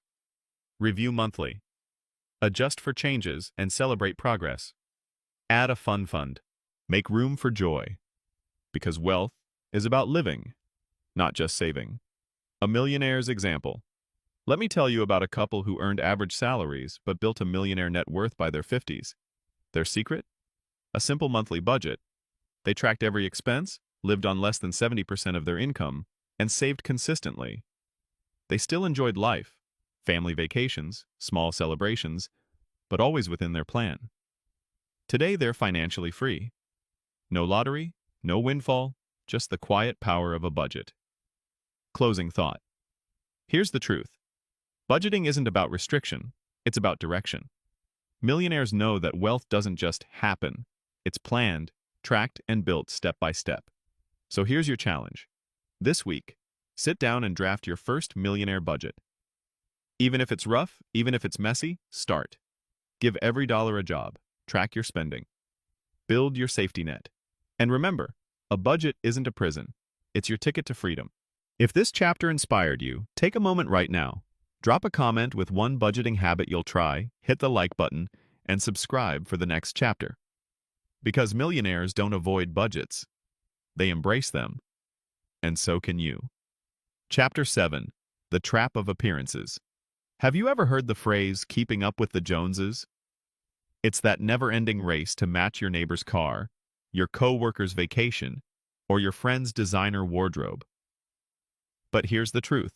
Review monthly. Adjust for changes and celebrate progress. Add a fun fund. Make room for joy. Because wealth is about living, not just saving. A millionaire's example. Let me tell you about a couple who earned average salaries but built a millionaire net worth by their 50s. Their secret? A simple monthly budget. They tracked every expense, lived on less than 70% of their income, and saved consistently. They still enjoyed life, family vacations, small celebrations, but always within their plan. Today they're financially free. No lottery, no windfall, just the quiet power of a budget. Closing thought. Here's the truth. Budgeting isn't about restriction, it's about direction. Millionaires know that wealth doesn't just happen. It's planned, tracked, and built step by step. So here's your challenge. This week, sit down and draft your first millionaire budget. Even if it's rough, even if it's messy, start. Give every dollar a job. Track your spending. Build your safety net. And remember, a budget isn't a prison. It's your ticket to freedom. If this chapter inspired you, take a moment right now. Drop a comment with one budgeting habit you'll try, hit the like button, and subscribe for the next chapter. Because millionaires don't avoid budgets. They embrace them. And so can you. Chapter 7. The Trap of Appearances. Have you ever heard the phrase, keeping up with the Joneses? It's that never-ending race to match your neighbor's car, your co-worker's vacation, or your friend's designer wardrobe. But here's the truth.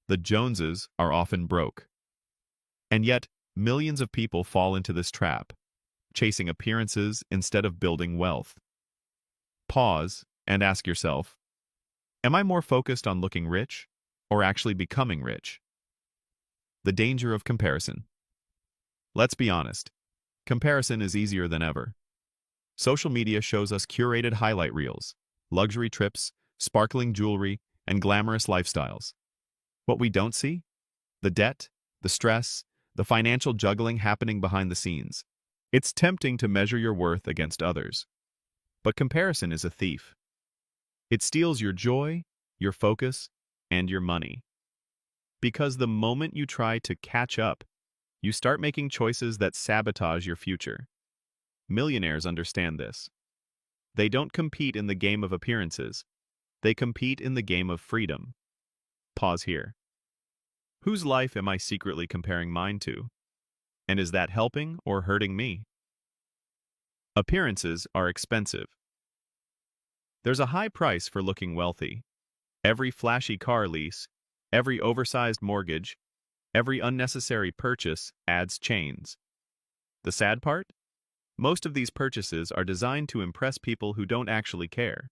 The Joneses are often broke. And yet, millions of people fall into this trap, chasing appearances instead of building wealth. Pause and ask yourself, am I more focused on looking rich or actually becoming rich? The danger of comparison. Let's be honest, comparison is easier than ever. Social media shows us curated highlight reels, luxury trips, sparkling jewelry, and glamorous lifestyles. What we don't see? The debt, the stress, the financial juggling happening behind the scenes. It's tempting to measure your worth against others. But comparison is a thief. It steals your joy, your focus, and your money. Because the moment you try to catch up, you start making choices that sabotage your future. Millionaires understand this. They don't compete in the game of appearances. They compete in the game of freedom. Pause here. Whose life am I secretly comparing mine to? And is that helping or hurting me? Appearances are expensive. There's a high price for looking wealthy. Every flashy car lease, every oversized mortgage, every unnecessary purchase adds chains. The sad part? Most of these purchases are designed to impress people who don't actually care.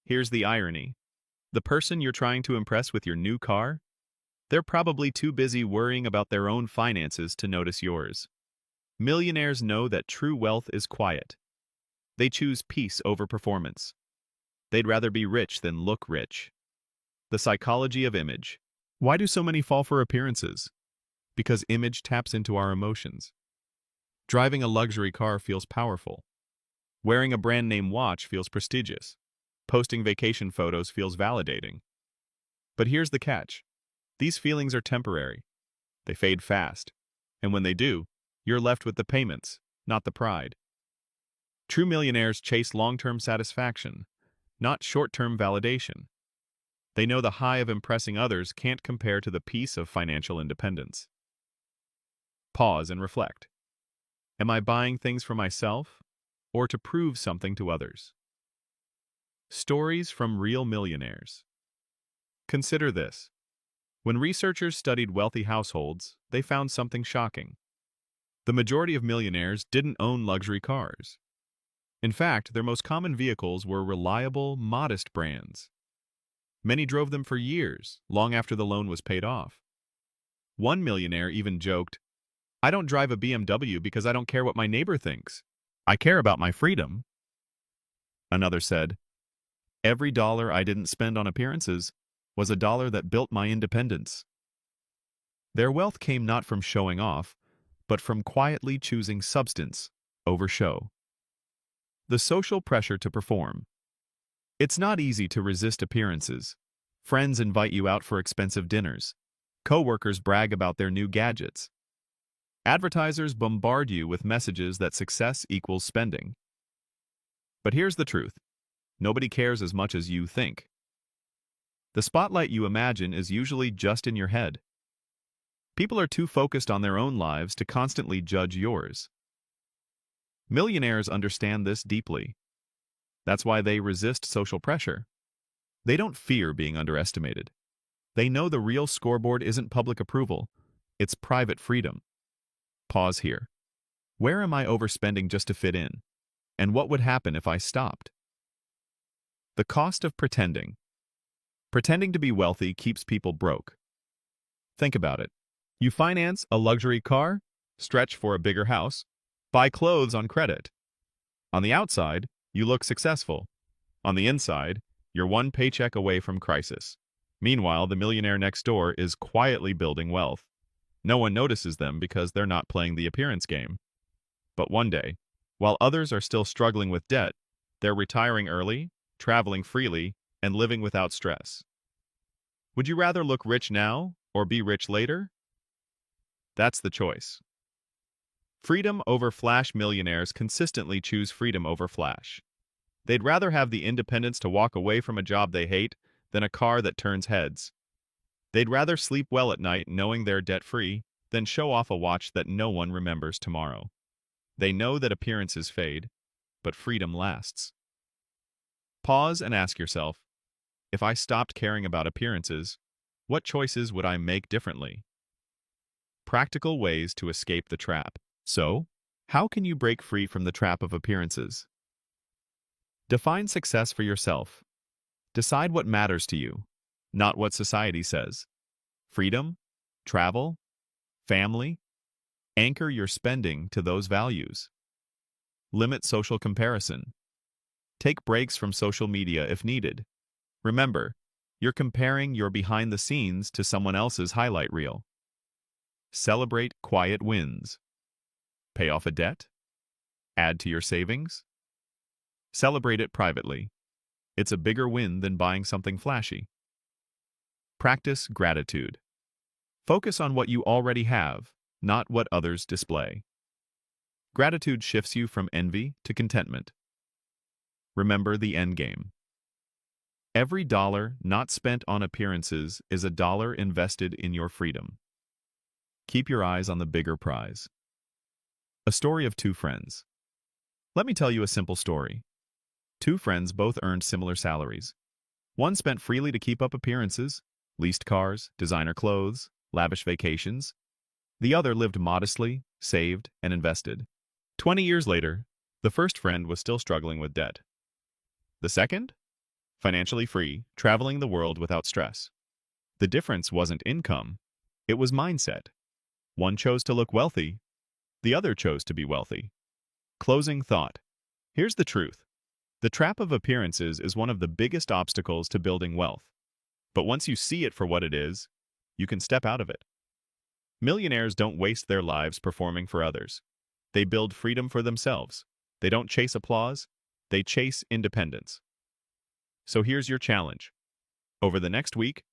Here's the irony. The person you're trying to impress with your new car? They're probably too busy worrying about their own finances to notice yours. Millionaires know that true wealth is quiet. They choose peace over performance. They'd rather be rich than look rich. The psychology of image. Why do so many fall for appearances? Because image taps into our emotions. Driving a luxury car feels powerful. Wearing a brand-name watch feels prestigious. Posting vacation photos feels validating. But here's the catch. These feelings are temporary. They fade fast. And when they do, you're left with the payments, not the pride. True millionaires chase long-term satisfaction, not short-term validation. They know the high of impressing others can't compare to the peace of financial independence. Pause and reflect. Am I buying things for myself or to prove something to others? Stories from real millionaires. Consider this. When researchers studied wealthy households, they found something shocking. The majority of millionaires didn't own luxury cars. In fact, their most common vehicles were reliable, modest brands. Many drove them for years, long after the loan was paid off. One millionaire even joked, "I don't drive a BMW because I don't care what my neighbor thinks. I care about my freedom." Another said, "Every dollar I didn't spend on appearances was a dollar that built my independence." Their wealth came not from showing off, but from quietly choosing substance over show. The social pressure to perform. It's not easy to resist appearances. Friends invite you out for expensive dinners. Coworkers brag about their new gadgets. Advertisers bombard you with messages that success equals spending. But here's the truth. Nobody cares as much as you think. The spotlight you imagine is usually just in your head. People are too focused on their own lives to constantly judge yours. Millionaires understand this deeply. That's why they resist social pressure. They don't fear being underestimated. They know the real scoreboard isn't public approval, it's private freedom. Pause here. Where am I overspending just to fit in? And what would happen if I stopped? The cost of pretending. Pretending to be wealthy keeps people broke. Think about it. You finance a luxury car, stretch for a bigger house, buy clothes on credit. On the outside, you look successful. On the inside, you're one paycheck away from crisis. Meanwhile, the millionaire next door is quietly building wealth. No one notices them because they're not playing the appearance game. But one day, while others are still struggling with debt, they're retiring early, traveling freely, and living without stress. Would you rather look rich now or be rich later? That's the choice. Freedom over flash. Millionaires consistently choose freedom over flash. They'd rather have the independence to walk away from a job they hate than a car that turns heads. They'd rather sleep well at night knowing they're debt-free than show off a watch that no one remembers tomorrow. They know that appearances fade, but freedom lasts. Pause and ask yourself, if I stopped caring about appearances, what choices would I make differently? Practical ways to escape the trap. So, how can you break free from the trap of appearances? Define success for yourself. Decide what matters to you, not what society says. Freedom, travel, family. Anchor your spending to those values. Limit social comparison. Take breaks from social media if needed. Remember, you're comparing your behind the scenes to someone else's highlight reel. Celebrate quiet wins. Pay off a debt? Add to your savings? Celebrate it privately. It's a bigger win than buying something flashy. Practice gratitude. Focus on what you already have, not what others display. Gratitude shifts you from envy to contentment. Remember the end game. Every dollar not spent on appearances is a dollar invested in your freedom. Keep your eyes on the bigger prize. A story of two friends. Let me tell you a simple story. Two friends both earned similar salaries. One spent freely to keep up appearances, leased cars, designer clothes, lavish vacations. The other lived modestly, saved, and invested. 20 years later, the first friend was still struggling with debt. The second? Financially free, traveling the world without stress. The difference wasn't income, it was mindset. One chose to look wealthy, the other chose to be wealthy. Closing thought. Here's the truth. The trap of appearances is one of the biggest obstacles to building wealth. But once you see it for what it is, you can step out of it. Millionaires don't waste their lives performing for others. They build freedom for themselves. They don't chase applause, they chase independence. So here's your challenge. Over the next week,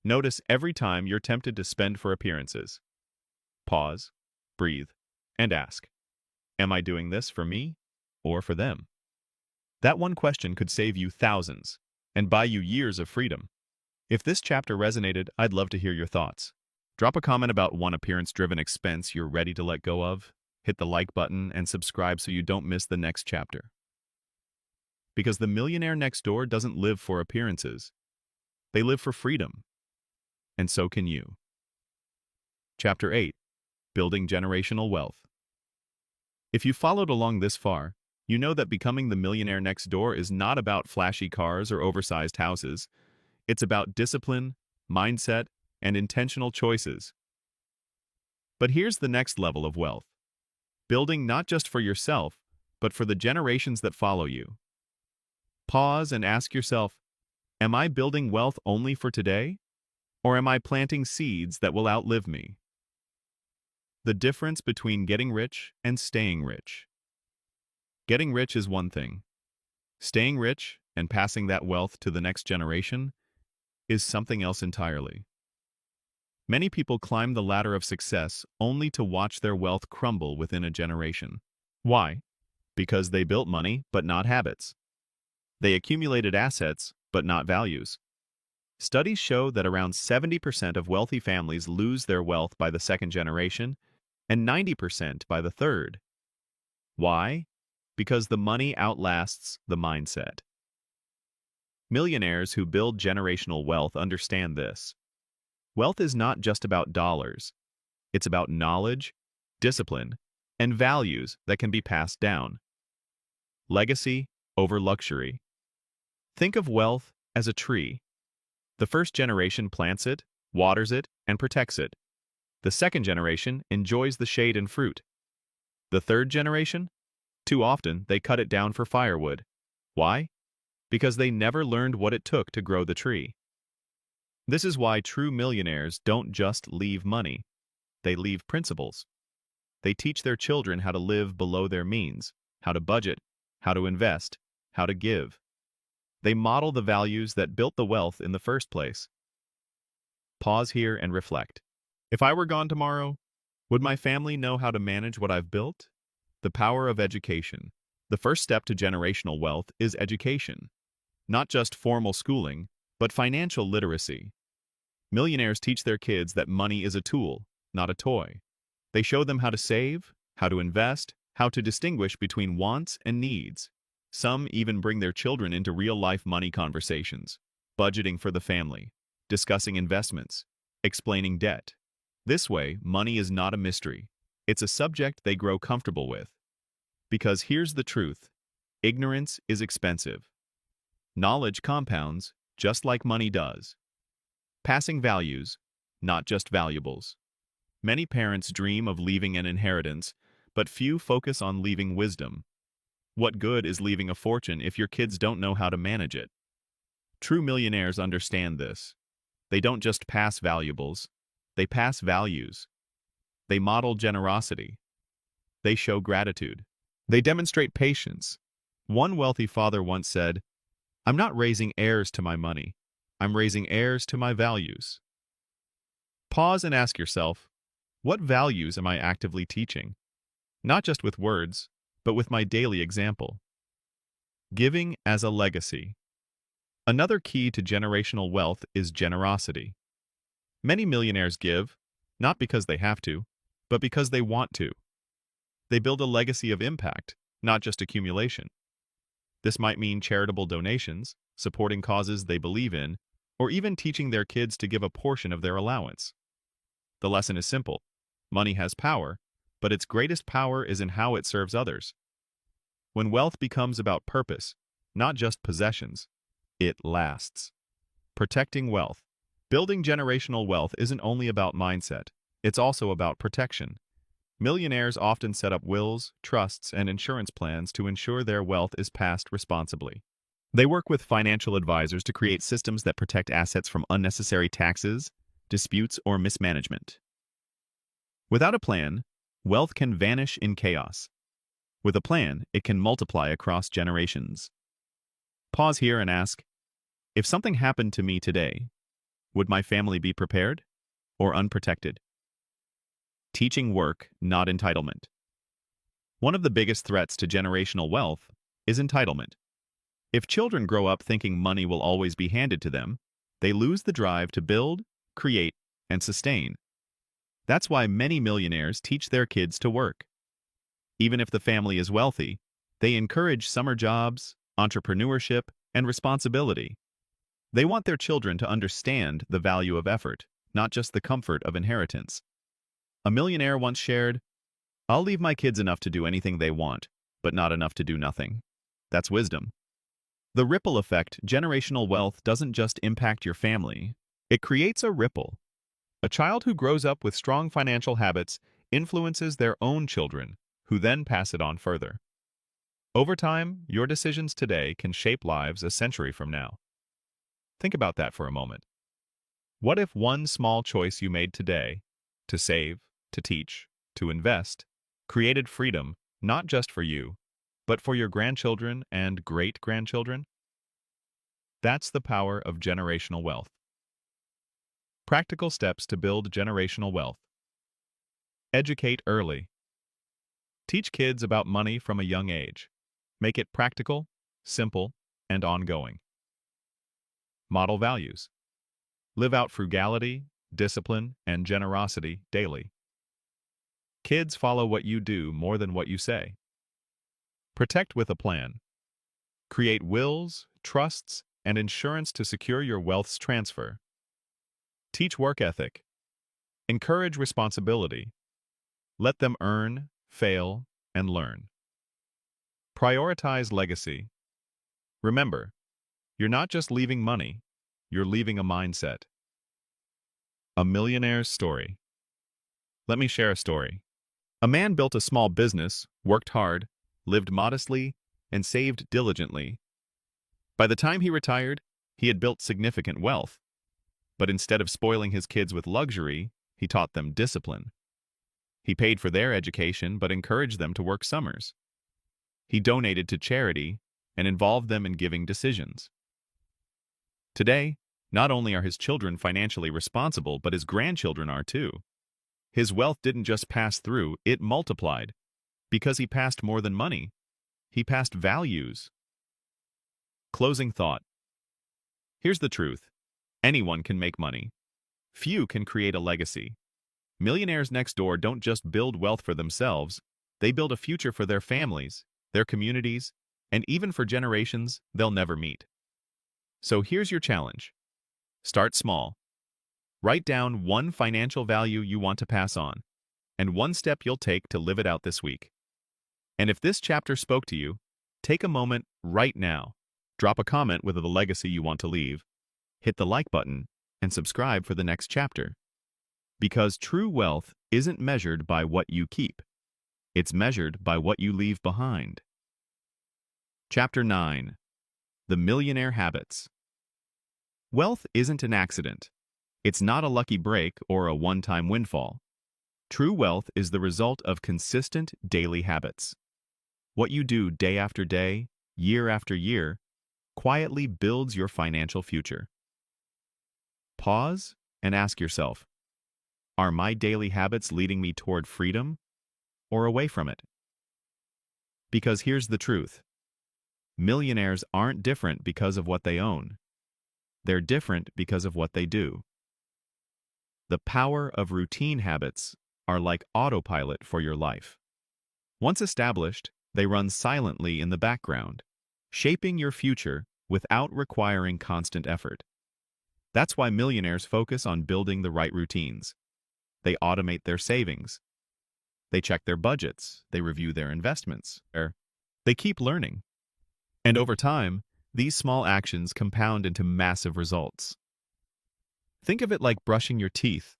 notice every time you're tempted to spend for appearances. Pause, breathe, and ask, am I doing this for me or for them? That one question could save you thousands and buy you years of freedom. If this chapter resonated, I'd love to hear your thoughts. Drop a comment about one appearance-driven expense you're ready to let go of. Hit the like button and subscribe so you don't miss the next chapter. Because the millionaire next door doesn't live for appearances. They live for freedom. And so can you. Chapter 8. Building Generational Wealth. If you followed along this far, you know that becoming the millionaire next door is not about flashy cars or oversized houses. It's about discipline, mindset, and intentional choices. But here's the next level of wealth. Building not just for yourself, but for the generations that follow you. Pause and ask yourself, am I building wealth only for today? Or am I planting seeds that will outlive me? The difference between getting rich and staying rich. Getting rich is one thing. Staying rich and passing that wealth to the next generation is something else entirely. Many people climb the ladder of success only to watch their wealth crumble within a generation. Why? Because they built money, but not habits. They accumulated assets, but not values. Studies show that around 70% of wealthy families lose their wealth by the second generation and 90% by the third. Why? Because the money outlasts the mindset. Millionaires who build generational wealth understand this. Wealth is not just about dollars. It's about knowledge, discipline, and values that can be passed down. Legacy over luxury. Think of wealth as a tree. The first generation plants it, waters it, and protects it. The second generation enjoys the shade and fruit. The third generation? Too often, they cut it down for firewood. Why? Because they never learned what it took to grow the tree. This is why true millionaires don't just leave money. They leave principles. They teach their children how to live below their means, how to budget, how to invest, how to give. They model the values that built the wealth in the first place. Pause here and reflect. If I were gone tomorrow, would my family know how to manage what I've built? The power of education. The first step to generational wealth is education. Not just formal schooling, but financial literacy. Millionaires teach their kids that money is a tool, not a toy. They show them how to save, how to invest, how to distinguish between wants and needs. Some even bring their children into real-life money conversations, budgeting for the family, discussing investments, explaining debt. This way, money is not a mystery. It's a subject they grow comfortable with. Because here's the truth: ignorance is expensive. Knowledge compounds, just like money does. Passing values, not just valuables. Many parents dream of leaving an inheritance, but few focus on leaving wisdom. What good is leaving a fortune if your kids don't know how to manage it? True millionaires understand this. They don't just pass valuables, they pass values. They model generosity. They show gratitude. They demonstrate patience. One wealthy father once said, "I'm not raising heirs to my money. I'm raising heirs to my values." Pause and ask yourself, what values am I actively teaching? Not just with words, but with my daily example. Giving as a legacy. Another key to generational wealth is generosity. Many millionaires give, not because they have to, but because they want to. They build a legacy of impact, not just accumulation. This might mean charitable donations, supporting causes they believe in, or even teaching their kids to give a portion of their allowance. The lesson is simple. Money has power, but its greatest power is in how it serves others. When wealth becomes about purpose, not just possessions, it lasts. Protecting wealth. Building generational wealth isn't only about mindset, it's also about protection. Millionaires often set up wills, trusts, and insurance plans to ensure their wealth is passed responsibly. They work with financial advisors to create systems that protect assets from unnecessary taxes, disputes, or mismanagement. Without a plan, wealth can vanish in chaos. With a plan, it can multiply across generations. Pause here and ask, if something happened to me today, would my family be prepared or unprotected? Teaching work, not entitlement. One of the biggest threats to generational wealth is entitlement. If children grow up thinking money will always be handed to them, they lose the drive to build, create, and sustain. That's why many millionaires teach their kids to work. Even if the family is wealthy, they encourage summer jobs, entrepreneurship, and responsibility. They want their children to understand the value of effort, not just the comfort of inheritance. A millionaire once shared, "I'll leave my kids enough to do anything they want, but not enough to do nothing." That's wisdom. The ripple effect. Generational wealth doesn't just impact your family, it creates a ripple. A child who grows up with strong financial habits influences their own children, who then pass it on further. Over time, your decisions today can shape lives a century from now. Think about that for a moment. What if one small choice you made today, to save, to teach, to invest, created freedom not just for you, but for your grandchildren and great-grandchildren? That's the power of generational wealth. Practical steps to build generational wealth. Educate early. Teach kids about money from a young age. Make it practical, simple, and ongoing. Model values. Live out frugality, discipline, and generosity daily. Kids follow what you do more than what you say. Protect with a plan. Create wills, trusts, and insurance to secure your wealth's transfer. Teach work ethic. Encourage responsibility. Let them earn, fail, and learn. Prioritize legacy. Remember, you're not just leaving money, you're leaving a mindset. A millionaire's story. Let me share a story. A man built a small business, worked hard, lived modestly, and saved diligently. By the time he retired, he had built significant wealth. But instead of spoiling his kids with luxury, he taught them discipline. He paid for their education but encouraged them to work summers. He donated to charity and involved them in giving decisions. Today, not only are his children financially responsible, but his grandchildren are too. His wealth didn't just pass through, it multiplied. Because he passed more than money, he passed values. Closing thought. Here's the truth. Anyone can make money. Few can create a legacy. Millionaires Next Door don't just build wealth for themselves, they build a future for their families, their communities, and even for generations they'll never meet. So here's your challenge. Start small. Write down one financial value you want to pass on, and one step you'll take to live it out this week. And if this chapter spoke to you, take a moment right now. Drop a comment with the legacy you want to leave, hit the like button, and subscribe for the next chapter. Because true wealth isn't measured by what you keep. It's measured by what you leave behind. Chapter 9. The Millionaire Habits. Wealth isn't an accident. It's not a lucky break or a one-time windfall. True wealth is the result of consistent daily habits. What you do day after day, year after year, quietly builds your financial future. Pause and ask yourself, are my daily habits leading me toward freedom or away from it? Because here's the truth. Millionaires aren't different because of what they own. They're different because of what they do. The power of routine habits are like autopilot for your life. Once established, they run silently in the background, shaping your future without requiring constant effort. That's why millionaires focus on building the right routines. They automate their savings. They check their budgets. They review their investments. They keep learning. And over time, these small actions compound into massive results. Think of it like brushing your teeth.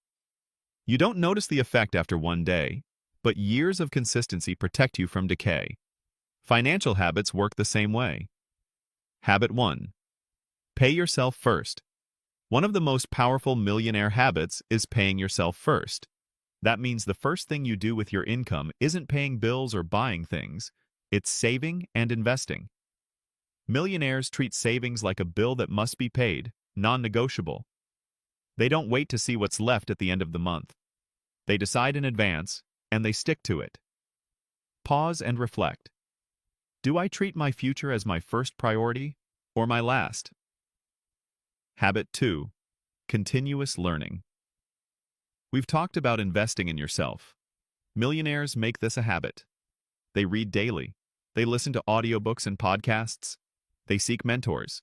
You don't notice the effect after one day, but years of consistency protect you from decay. Financial habits work the same way. Habit 1. Pay yourself first. One of the most powerful millionaire habits is paying yourself first. That means the first thing you do with your income isn't paying bills or buying things, it's saving and investing. Millionaires treat savings like a bill that must be paid, non-negotiable. They don't wait to see what's left at the end of the month. They decide in advance, and they stick to it. Pause and reflect. Do I treat my future as my first priority or my last? Habit 2. Continuous learning. We've talked about investing in yourself. Millionaires make this a habit. They read daily. They listen to audiobooks and podcasts. They seek mentors.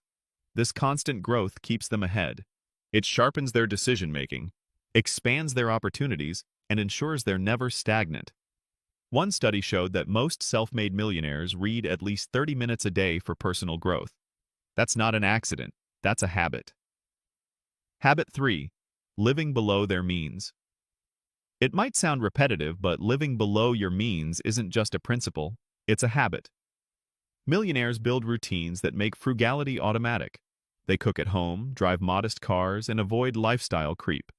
This constant growth keeps them ahead. It sharpens their decision-making, expands their opportunities, and ensures they're never stagnant. One study showed that most self-made millionaires read at least 30 minutes a day for personal growth. That's not an accident. That's a habit. Habit 3. Living below their means. It might sound repetitive, but living below your means isn't just a principle, it's a habit. Millionaires build routines that make frugality automatic. They cook at home, drive modest cars, and avoid lifestyle creep.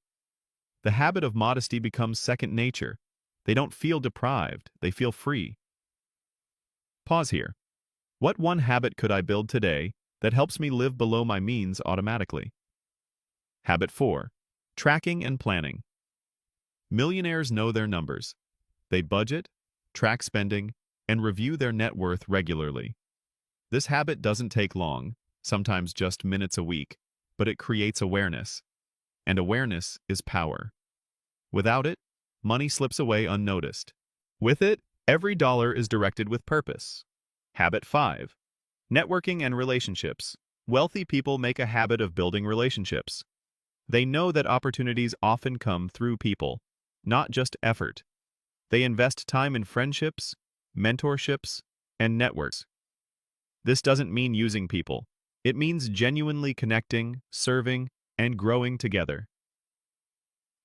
The habit of modesty becomes second nature. They don't feel deprived, they feel free. Pause here. What one habit could I build today that helps me live below my means automatically? Habit 4. Tracking and planning. Millionaires know their numbers. They budget, track spending, and review their net worth regularly. This habit doesn't take long, sometimes just minutes a week, but it creates awareness. And awareness is power. Without it, money slips away unnoticed. With it, every dollar is directed with purpose. Habit 5. Networking and relationships. Wealthy people make a habit of building relationships. They know that opportunities often come through people, not just effort. They invest time in friendships, mentorships, and networks. This doesn't mean using people. It means genuinely connecting, serving, and growing together.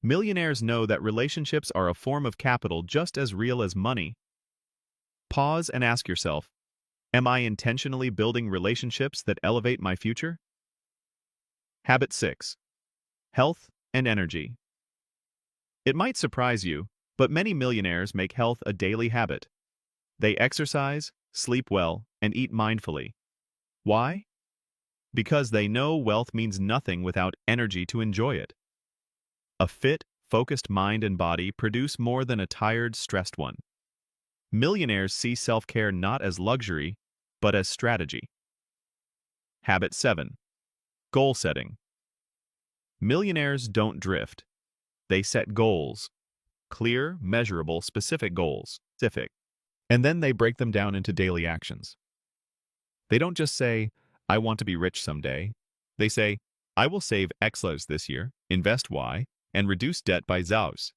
Millionaires know that relationships are a form of capital just as real as money. Pause and ask yourself, am I intentionally building relationships that elevate my future? Habit 6. Health and energy. It might surprise you, but many millionaires make health a daily habit. They exercise, sleep well, and eat mindfully. Why? Because they know wealth means nothing without energy to enjoy it. A fit, focused mind and body produce more than a tired, stressed one. Millionaires see self-care not as luxury, but as strategy. Habit 7. Goal setting. Millionaires don't drift. They set goals. Clear, measurable, specific goals. And then they break them down into daily actions. They don't just say, I want to be rich someday. They say, I will save X this year, invest Y, and reduce debt by Z's.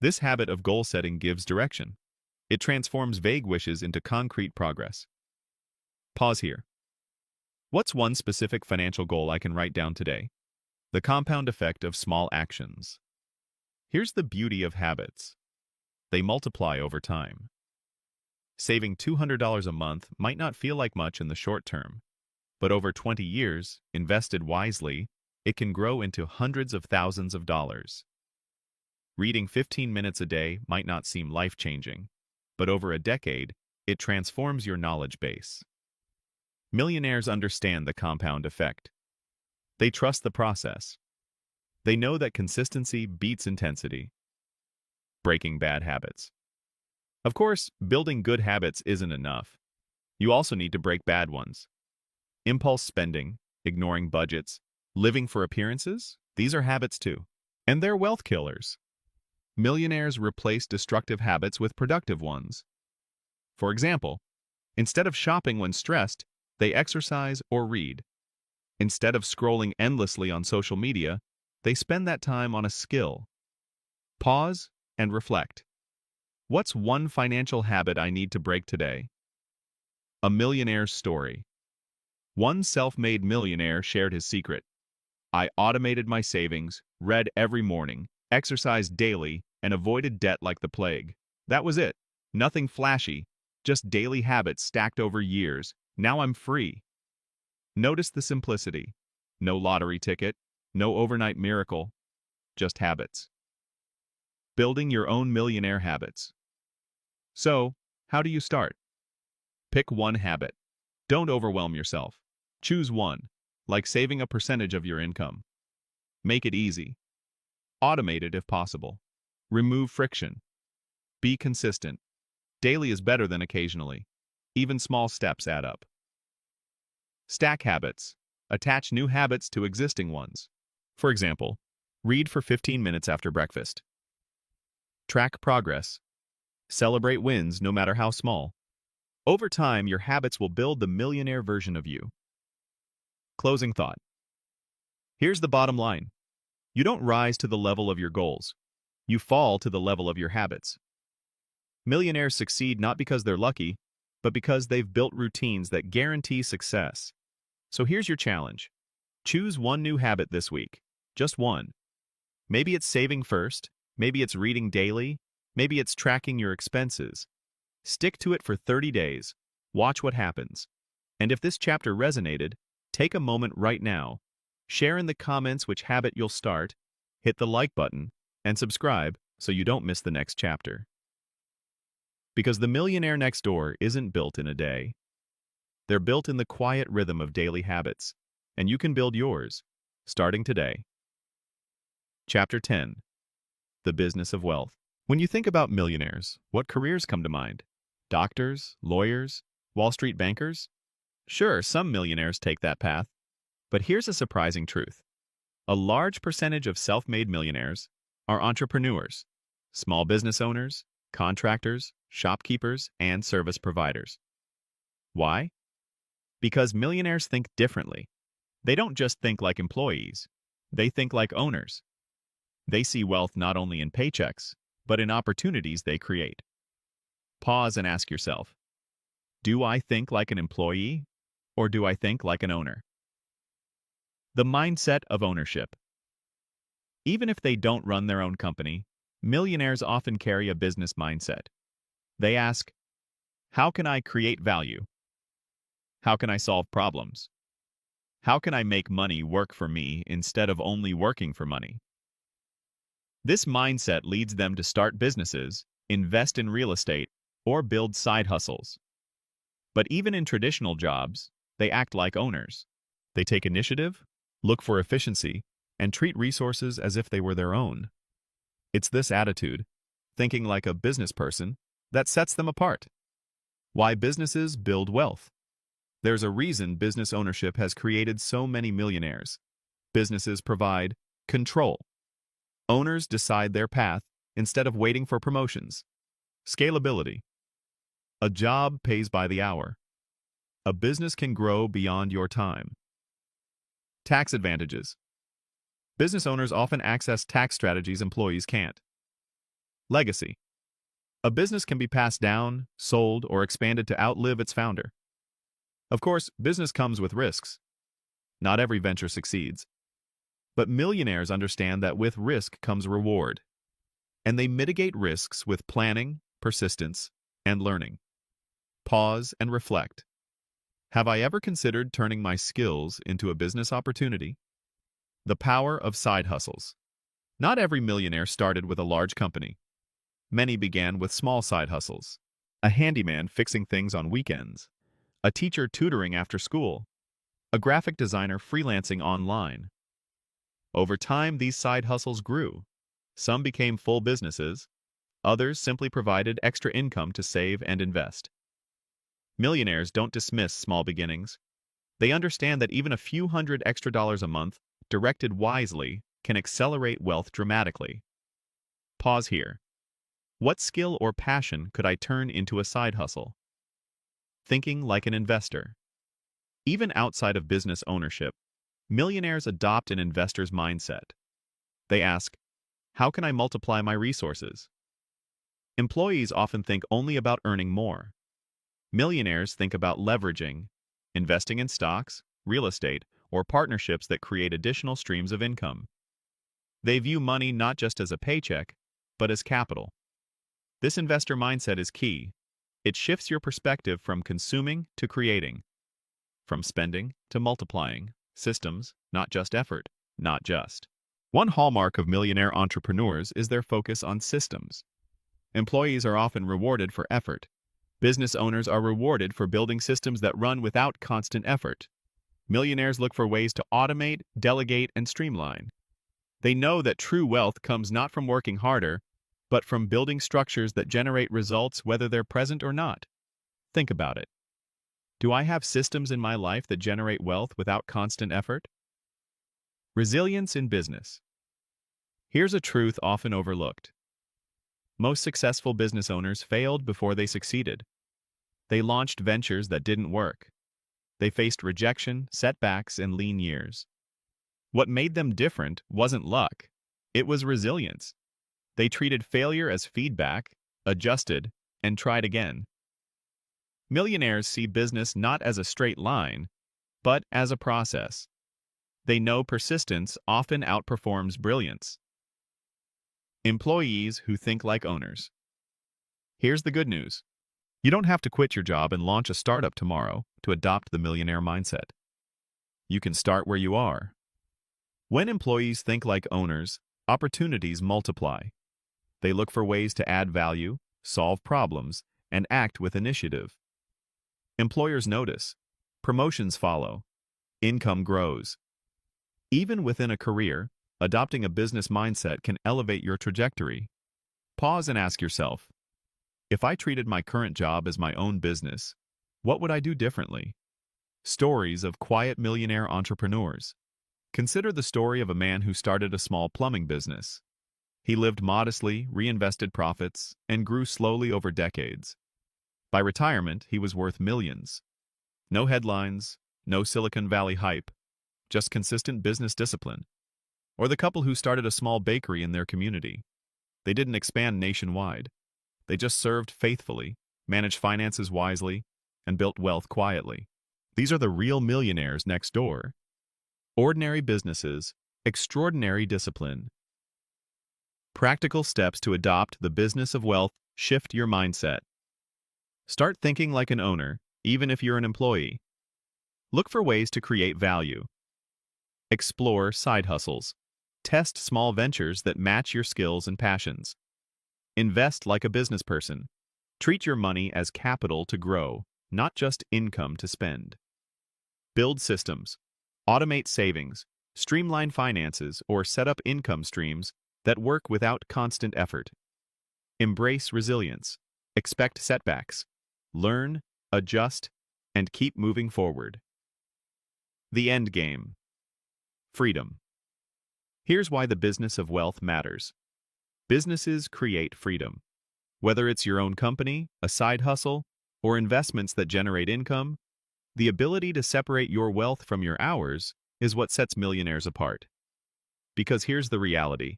This habit of goal setting gives direction. It transforms vague wishes into concrete progress. Pause here. What's one specific financial goal I can write down today? The compound effect of small actions. Here's the beauty of habits. They multiply over time. Saving $200 a month might not feel like much in the short term, but over 20 years, invested wisely, it can grow into hundreds of thousands of dollars. Reading 15 minutes a day might not seem life-changing, but over a decade, it transforms your knowledge base. Millionaires understand the compound effect. They trust the process. They know that consistency beats intensity. Breaking bad habits. Of course, building good habits isn't enough. You also need to break bad ones. Impulse spending, ignoring budgets, living for appearances, these are habits too. And they're wealth killers. Millionaires replace destructive habits with productive ones. For example, instead of shopping when stressed, they exercise or read. Instead of scrolling endlessly on social media, they spend that time on a skill. Pause and reflect. What's one financial habit I need to break today? A millionaire's story. One self-made millionaire shared his secret. I automated my savings, read every morning, exercised daily, and avoided debt like the plague. That was it. Nothing flashy, just daily habits stacked over years. Now I'm free. Notice the simplicity. No lottery ticket, no overnight miracle, just habits. Building your own millionaire habits. So, how do you start? Pick one habit. Don't overwhelm yourself. Choose one, like saving a percentage of your income. Make it easy. Automate it if possible. Remove friction. Be consistent. Daily is better than occasionally. Even small steps add up. Stack habits. Attach new habits to existing ones. For example, read for 15 minutes after breakfast. Track progress. Celebrate wins no matter how small. Over time, your habits will build the millionaire version of you. Closing thought. Here's the bottom line. You don't rise to the level of your goals. You fall to the level of your habits. Millionaires succeed not because they're lucky, but because they've built routines that guarantee success. So here's your challenge. Choose one new habit this week. Just one. Maybe it's saving first. Maybe it's reading daily. Maybe it's tracking your expenses. Stick to it for 30 days. Watch what happens. And if this chapter resonated, take a moment right now. Share in the comments which habit you'll start, hit the like button, and subscribe so you don't miss the next chapter. Because the Millionaire Next Door isn't built in a day. They're built in the quiet rhythm of daily habits, and you can build yours, starting today. Chapter 10. The Business of Wealth. When you think about millionaires, what careers come to mind? Doctors, lawyers, Wall Street bankers? Sure, some millionaires take that path, but here's a surprising truth. A large percentage of self-made millionaires are entrepreneurs, small business owners, contractors, shopkeepers, and service providers. Why? Because millionaires think differently. They don't just think like employees. They think like owners. They see wealth not only in paychecks, but in opportunities they create. Pause and ask yourself, do I think like an employee, or do I think like an owner? The mindset of ownership. Even if they don't run their own company, millionaires often carry a business mindset. They ask, how can I create value? How can I solve problems? How can I make money work for me instead of only working for money? This mindset leads them to start businesses, invest in real estate, or build side hustles. But even in traditional jobs, they act like owners. They take initiative, look for efficiency, and treat resources as if they were their own. It's this attitude, thinking like a business person, that sets them apart. Why businesses build wealth. There's a reason business ownership has created so many millionaires. Businesses provide control. Owners decide their path instead of waiting for promotions. Scalability. A job pays by the hour. A business can grow beyond your time. Tax advantages. Business owners often access tax strategies employees can't. Legacy. A business can be passed down, sold, or expanded to outlive its founder. Of course, business comes with risks. Not every venture succeeds. But millionaires understand that with risk comes reward. And they mitigate risks with planning, persistence, and learning. Pause and reflect. Have I ever considered turning my skills into a business opportunity? The power of side hustles. Not every millionaire started with a large company. Many began with small side hustles. A handyman fixing things on weekends. A teacher tutoring after school. A graphic designer freelancing online. Over time, these side hustles grew. Some became full businesses. Others simply provided extra income to save and invest. Millionaires don't dismiss small beginnings. They understand that even a few hundred extra dollars a month, directed wisely, can accelerate wealth dramatically. Pause here. What skill or passion could I turn into a side hustle? Thinking like an investor. Even outside of business ownership, millionaires adopt an investor's mindset. They ask, how can I multiply my resources? Employees often think only about earning more. Millionaires think about leveraging, investing in stocks, real estate, or partnerships that create additional streams of income. They view money not just as a paycheck, but as capital. This investor mindset is key. It shifts your perspective from consuming to creating, from spending to multiplying, systems, not just effort, not just. One hallmark of millionaire entrepreneurs is their focus on systems. Employees are often rewarded for effort. Business owners are rewarded for building systems that run without constant effort. Millionaires look for ways to automate, delegate, and streamline. They know that true wealth comes not from working harder, but from building structures that generate results whether they're present or not. Think about it. Do I have systems in my life that generate wealth without constant effort? Resilience in business. Here's a truth often overlooked. Most successful business owners failed before they succeeded. They launched ventures that didn't work. They faced rejection, setbacks, and lean years. What made them different wasn't luck. It was resilience. They treated failure as feedback, adjusted, and tried again. Millionaires see business not as a straight line, but as a process. They know persistence often outperforms brilliance. Employees who think like owners. Here's the good news. You don't have to quit your job and launch a startup tomorrow to adopt the millionaire mindset. You can start where you are. When employees think like owners, opportunities multiply. They look for ways to add value, solve problems, and act with initiative. Employers notice. Promotions follow. Income grows. Even within a career, adopting a business mindset can elevate your trajectory. Pause and ask yourself, if I treated my current job as my own business, what would I do differently? Stories of quiet millionaire entrepreneurs. Consider the story of a man who started a small plumbing business. He lived modestly, reinvested profits, and grew slowly over decades. By retirement, he was worth millions. No headlines, no Silicon Valley hype, just consistent business discipline. Or the couple who started a small bakery in their community. They didn't expand nationwide. They just served faithfully, managed finances wisely, and built wealth quietly. These are the real millionaires next door. Ordinary businesses, extraordinary discipline. Practical steps to adopt the business of wealth. Shift your mindset. Start thinking like an owner, even if you're an employee. Look for ways to create value. Explore side hustles. Test small ventures that match your skills and passions. Invest like a business person. Treat your money as capital to grow, not just income to spend. Build systems. Automate savings, streamline finances, or set up income streams that work without constant effort. Embrace resilience. Expect setbacks. Learn, adjust, and keep moving forward. The end game. Freedom. Here's why the business of wealth matters. Businesses create freedom. Whether it's your own company, a side hustle, or investments that generate income, the ability to separate your wealth from your hours is what sets millionaires apart. Because here's the reality.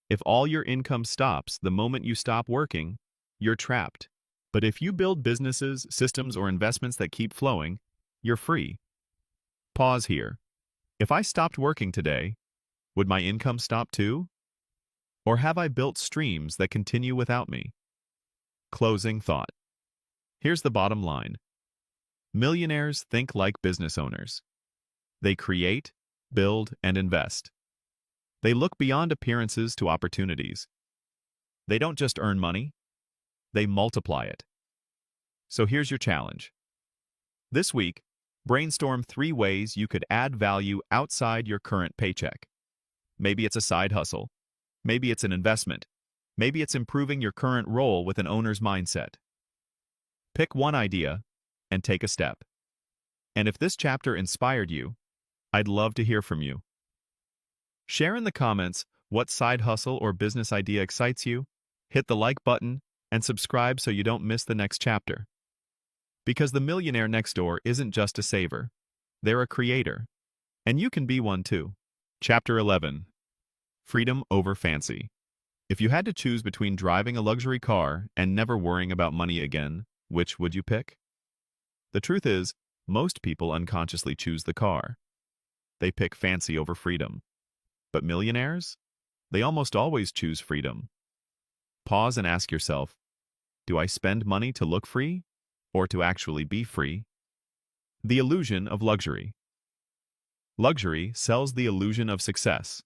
If all your income stops the moment you stop working, you're trapped. But if you build businesses, systems, or investments that keep flowing, you're free. Pause here. If I stopped working today, would my income stop too? Or have I built streams that continue without me? Closing thought. Here's the bottom line. Millionaires think like business owners. They create, build, and invest. They look beyond appearances to opportunities. They don't just earn money, they multiply it. So here's your challenge. This week, brainstorm 3 ways you could add value outside your current paycheck. Maybe it's a side hustle. Maybe it's an investment. Maybe it's improving your current role with an owner's mindset. Pick one idea and take a step. And if this chapter inspired you, I'd love to hear from you. Share in the comments what side hustle or business idea excites you, hit the like button, and subscribe so you don't miss the next chapter. Because the Millionaire Next Door isn't just a saver. They're a creator. And you can be one too. Chapter 11. Freedom over fancy. If you had to choose between driving a luxury car and never worrying about money again, which would you pick? The truth is, most people unconsciously choose the car. They pick fancy over freedom. But millionaires? They almost always choose freedom. Pause and ask yourself, do I spend money to look free or to actually be free? The illusion of luxury. Luxury sells the illusion of success.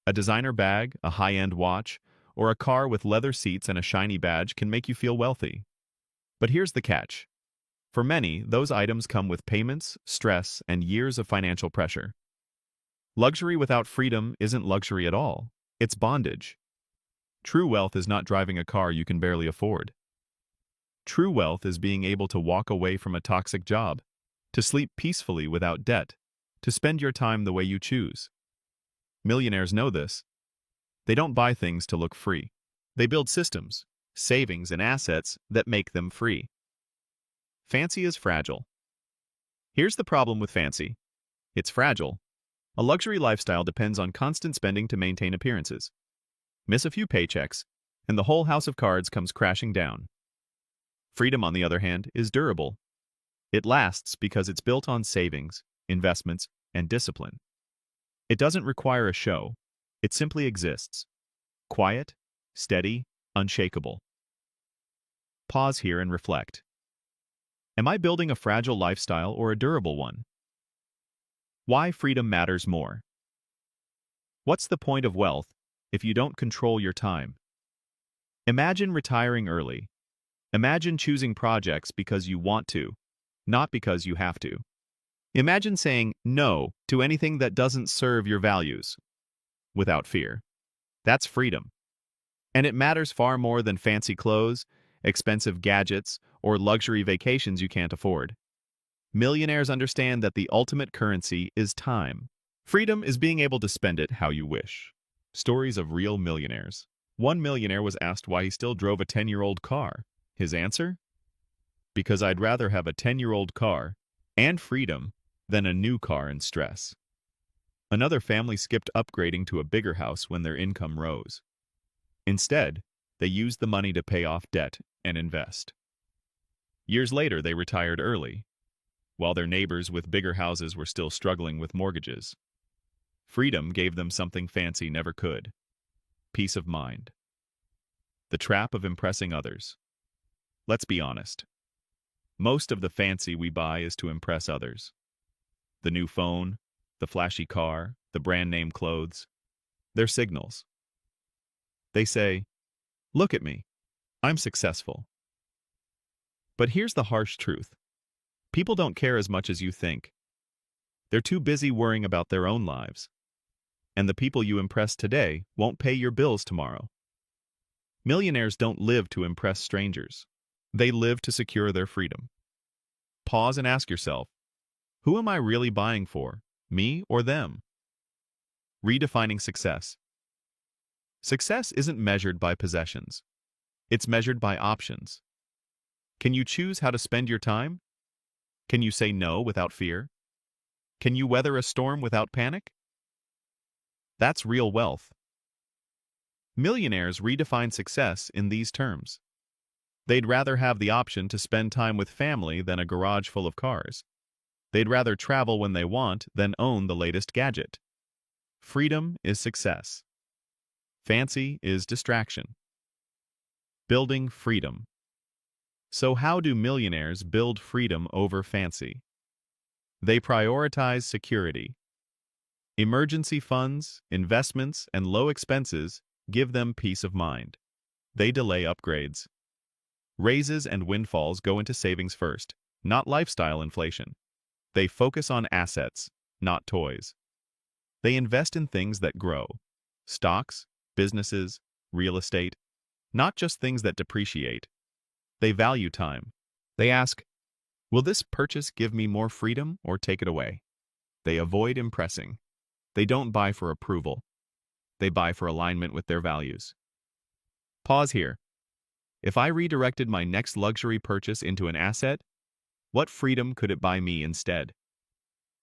A designer bag, a high-end watch, or a car with leather seats and a shiny badge can make you feel wealthy. But here's the catch. For many, those items come with payments, stress, and years of financial pressure. Luxury without freedom isn't luxury at all. It's bondage. True wealth is not driving a car you can barely afford. True wealth is being able to walk away from a toxic job, to sleep peacefully without debt, to spend your time the way you choose. Millionaires know this. They don't buy things to look free. They build systems, savings, and assets that make them free. Fancy is fragile. Here's the problem with fancy. It's fragile. A luxury lifestyle depends on constant spending to maintain appearances. Miss a few paychecks, and the whole house of cards comes crashing down. Freedom, on the other hand, is durable. It lasts because it's built on savings, investments, and discipline. It doesn't require a show. It simply exists. Quiet, steady, unshakable. Pause here and reflect. Am I building a fragile lifestyle or a durable one? Why freedom matters more. What's the point of wealth if you don't control your time? Imagine retiring early. Imagine choosing projects because you want to, not because you have to. Imagine saying no to anything that doesn't serve your values, without fear. That's freedom. And it matters far more than fancy clothes, expensive gadgets, or luxury vacations you can't afford. Millionaires understand that the ultimate currency is time. Freedom is being able to spend it how you wish. Stories of real millionaires. One millionaire was asked why he still drove a 10-year-old car. His answer? Because I'd rather have a 10-year-old car and freedom than a new car and stress. Another family skipped upgrading to a bigger house when their income rose. Instead, they used the money to pay off debt and invest. Years later, they retired early, while their neighbors with bigger houses were still struggling with mortgages. Freedom gave them something fancy never could: peace of mind. The trap of impressing others. Let's be honest. Most of the fancy we buy is to impress others. The new phone, the flashy car, the brand name clothes. They're signals. They say, "Look at me. I'm successful." But here's the harsh truth. People don't care as much as you think. They're too busy worrying about their own lives. And the people you impress today won't pay your bills tomorrow. Millionaires don't live to impress strangers. They live to secure their freedom. Pause and ask yourself, who am I really buying for, me or them? Redefining success. Success isn't measured by possessions. It's measured by options. Can you choose how to spend your time? Can you say no without fear? Can you weather a storm without panic? That's real wealth. Millionaires redefine success in these terms. They'd rather have the option to spend time with family than a garage full of cars. They'd rather travel when they want than own the latest gadget. Freedom is success. Fancy is distraction. Building freedom. So how do millionaires build freedom over fancy? They prioritize security. Emergency funds, investments, and low expenses give them peace of mind. They delay upgrades. Raises and windfalls go into savings first, not lifestyle inflation. They focus on assets, not toys. They invest in things that grow: stocks, businesses, real estate, not just things that depreciate. They value time. They ask, will this purchase give me more freedom or take it away? They avoid impressing. They don't buy for approval. They buy for alignment with their values. Pause here. If I redirected my next luxury purchase into an asset, what freedom could it buy me instead?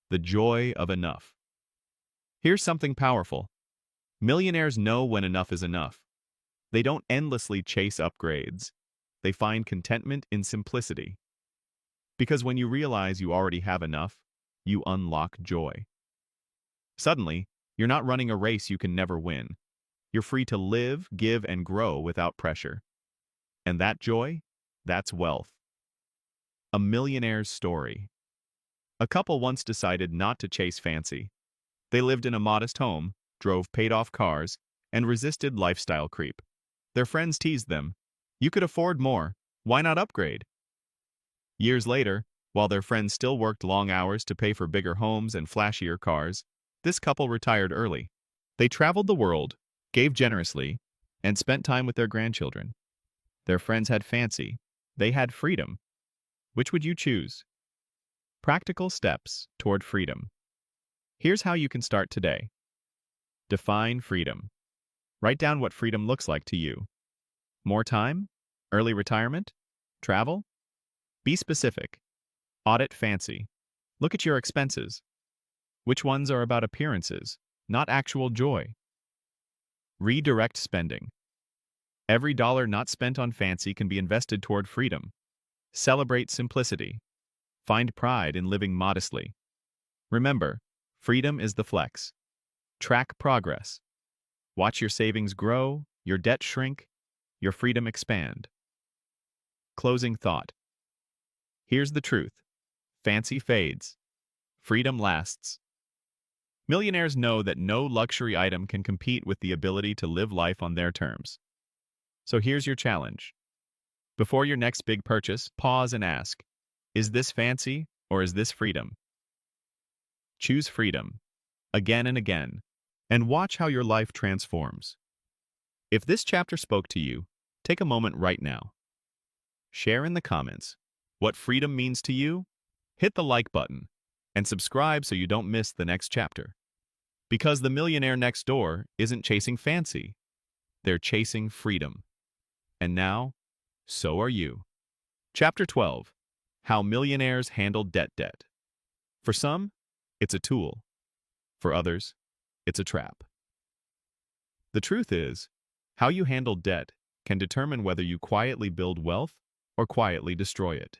The joy of enough. Here's something powerful. Millionaires know when enough is enough. They don't endlessly chase upgrades. They find contentment in simplicity. Because when you realize you already have enough, you unlock joy. Suddenly, you're not running a race you can never win. You're free to live, give, and grow without pressure. And that joy, that's wealth. A millionaire's story. A couple once decided not to chase fancy. They lived in a modest home, drove paid-off cars, and resisted lifestyle creep. Their friends teased them, "You could afford more. Why not upgrade?" Years later, while their friends still worked long hours to pay for bigger homes and flashier cars, this couple retired early. They traveled the world, gave generously, and spent time with their grandchildren. Their friends had fancy. They had freedom. Which would you choose? Practical steps toward freedom. Here's how you can start today. Define freedom. Write down what freedom looks like to you. More time? Early retirement? Travel? Be specific. Audit fancy. Look at your expenses. Which ones are about appearances, not actual joy? Redirect spending. Every dollar not spent on fancy can be invested toward freedom. Celebrate simplicity. Find pride in living modestly. Remember, freedom is the flex. Track progress. Watch your savings grow, your debt shrink, your freedom expand. Closing thought. Here's the truth. Fancy fades. Freedom lasts. Millionaires know that no luxury item can compete with the ability to live life on their terms. So here's your challenge. Before your next big purchase, pause and ask, is this fancy or is this freedom? Choose freedom, again and again, and watch how your life transforms. If this chapter spoke to you, take a moment right now. Share in the comments what freedom means to you, hit the like button, and subscribe so you don't miss the next chapter. Because the millionaire next door isn't chasing fancy, they're chasing freedom. And now, so are you. Chapter 12. How Millionaires Handle Debt. For some, it's a tool. For others, it's a trap. The truth is, how you handle debt can determine whether you quietly build wealth or quietly destroy it.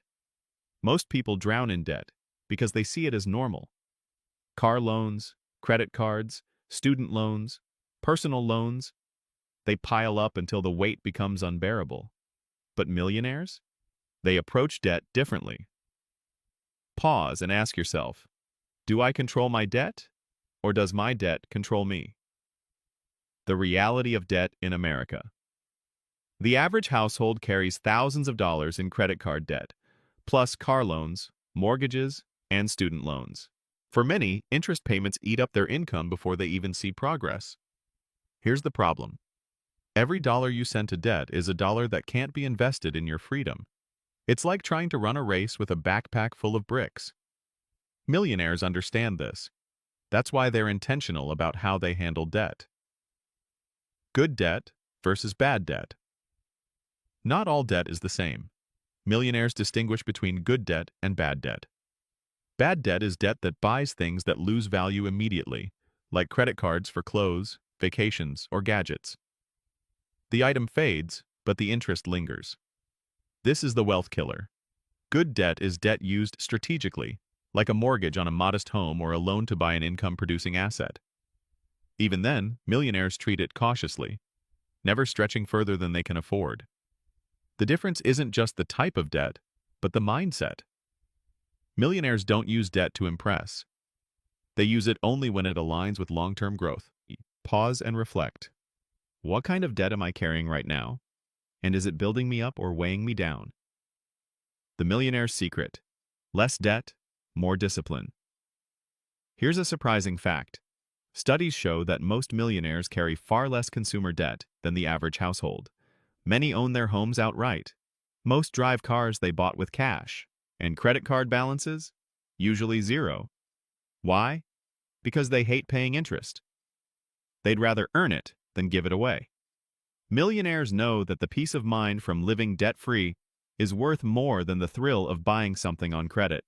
Most people drown in debt because they see it as normal. Car loans, credit cards, student loans, personal loans, they pile up until the weight becomes unbearable. But millionaires? They approach debt differently. Pause and ask yourself, do I control my debt, or does my debt control me? The reality of debt in America. The average household carries thousands of dollars in credit card debt, plus car loans, mortgages, and student loans. For many, interest payments eat up their income before they even see progress. Here's the problem. Every dollar you send to debt is a dollar that can't be invested in your freedom. It's like trying to run a race with a backpack full of bricks. Millionaires understand this. That's why they're intentional about how they handle debt. Good debt versus bad debt. Not all debt is the same. Millionaires distinguish between good debt and bad debt. Bad debt is debt that buys things that lose value immediately, like credit cards for clothes, vacations, or gadgets. The item fades, but the interest lingers. This is the wealth killer. Good debt is debt used strategically, like a mortgage on a modest home or a loan to buy an income-producing asset. Even then, millionaires treat it cautiously, never stretching further than they can afford. The difference isn't just the type of debt, but the mindset. Millionaires don't use debt to impress. They use it only when it aligns with long-term growth. Pause and reflect. What kind of debt am I carrying right now? And is it building me up or weighing me down? The millionaire's secret. Less debt, more discipline. Here's a surprising fact. Studies show that most millionaires carry far less consumer debt than the average household. Many own their homes outright. Most drive cars they bought with cash. And credit card balances? Usually zero. Why? Because they hate paying interest. They'd rather earn it than give it away. Millionaires know that the peace of mind from living debt-free is worth more than the thrill of buying something on credit.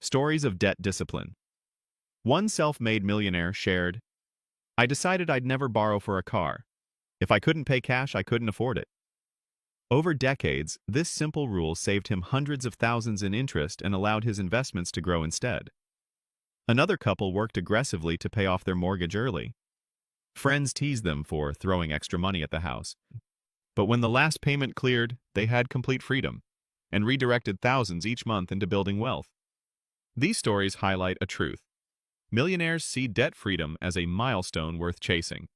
Stories of debt discipline. One self-made millionaire shared, "I decided I'd never borrow for a car. If I couldn't pay cash, I couldn't afford it." Over decades, this simple rule saved him hundreds of thousands in interest and allowed his investments to grow instead. Another couple worked aggressively to pay off their mortgage early. Friends teased them for throwing extra money at the house. But when the last payment cleared, they had complete freedom and redirected thousands each month into building wealth. These stories highlight a truth. Millionaires see debt freedom as a milestone worth chasing.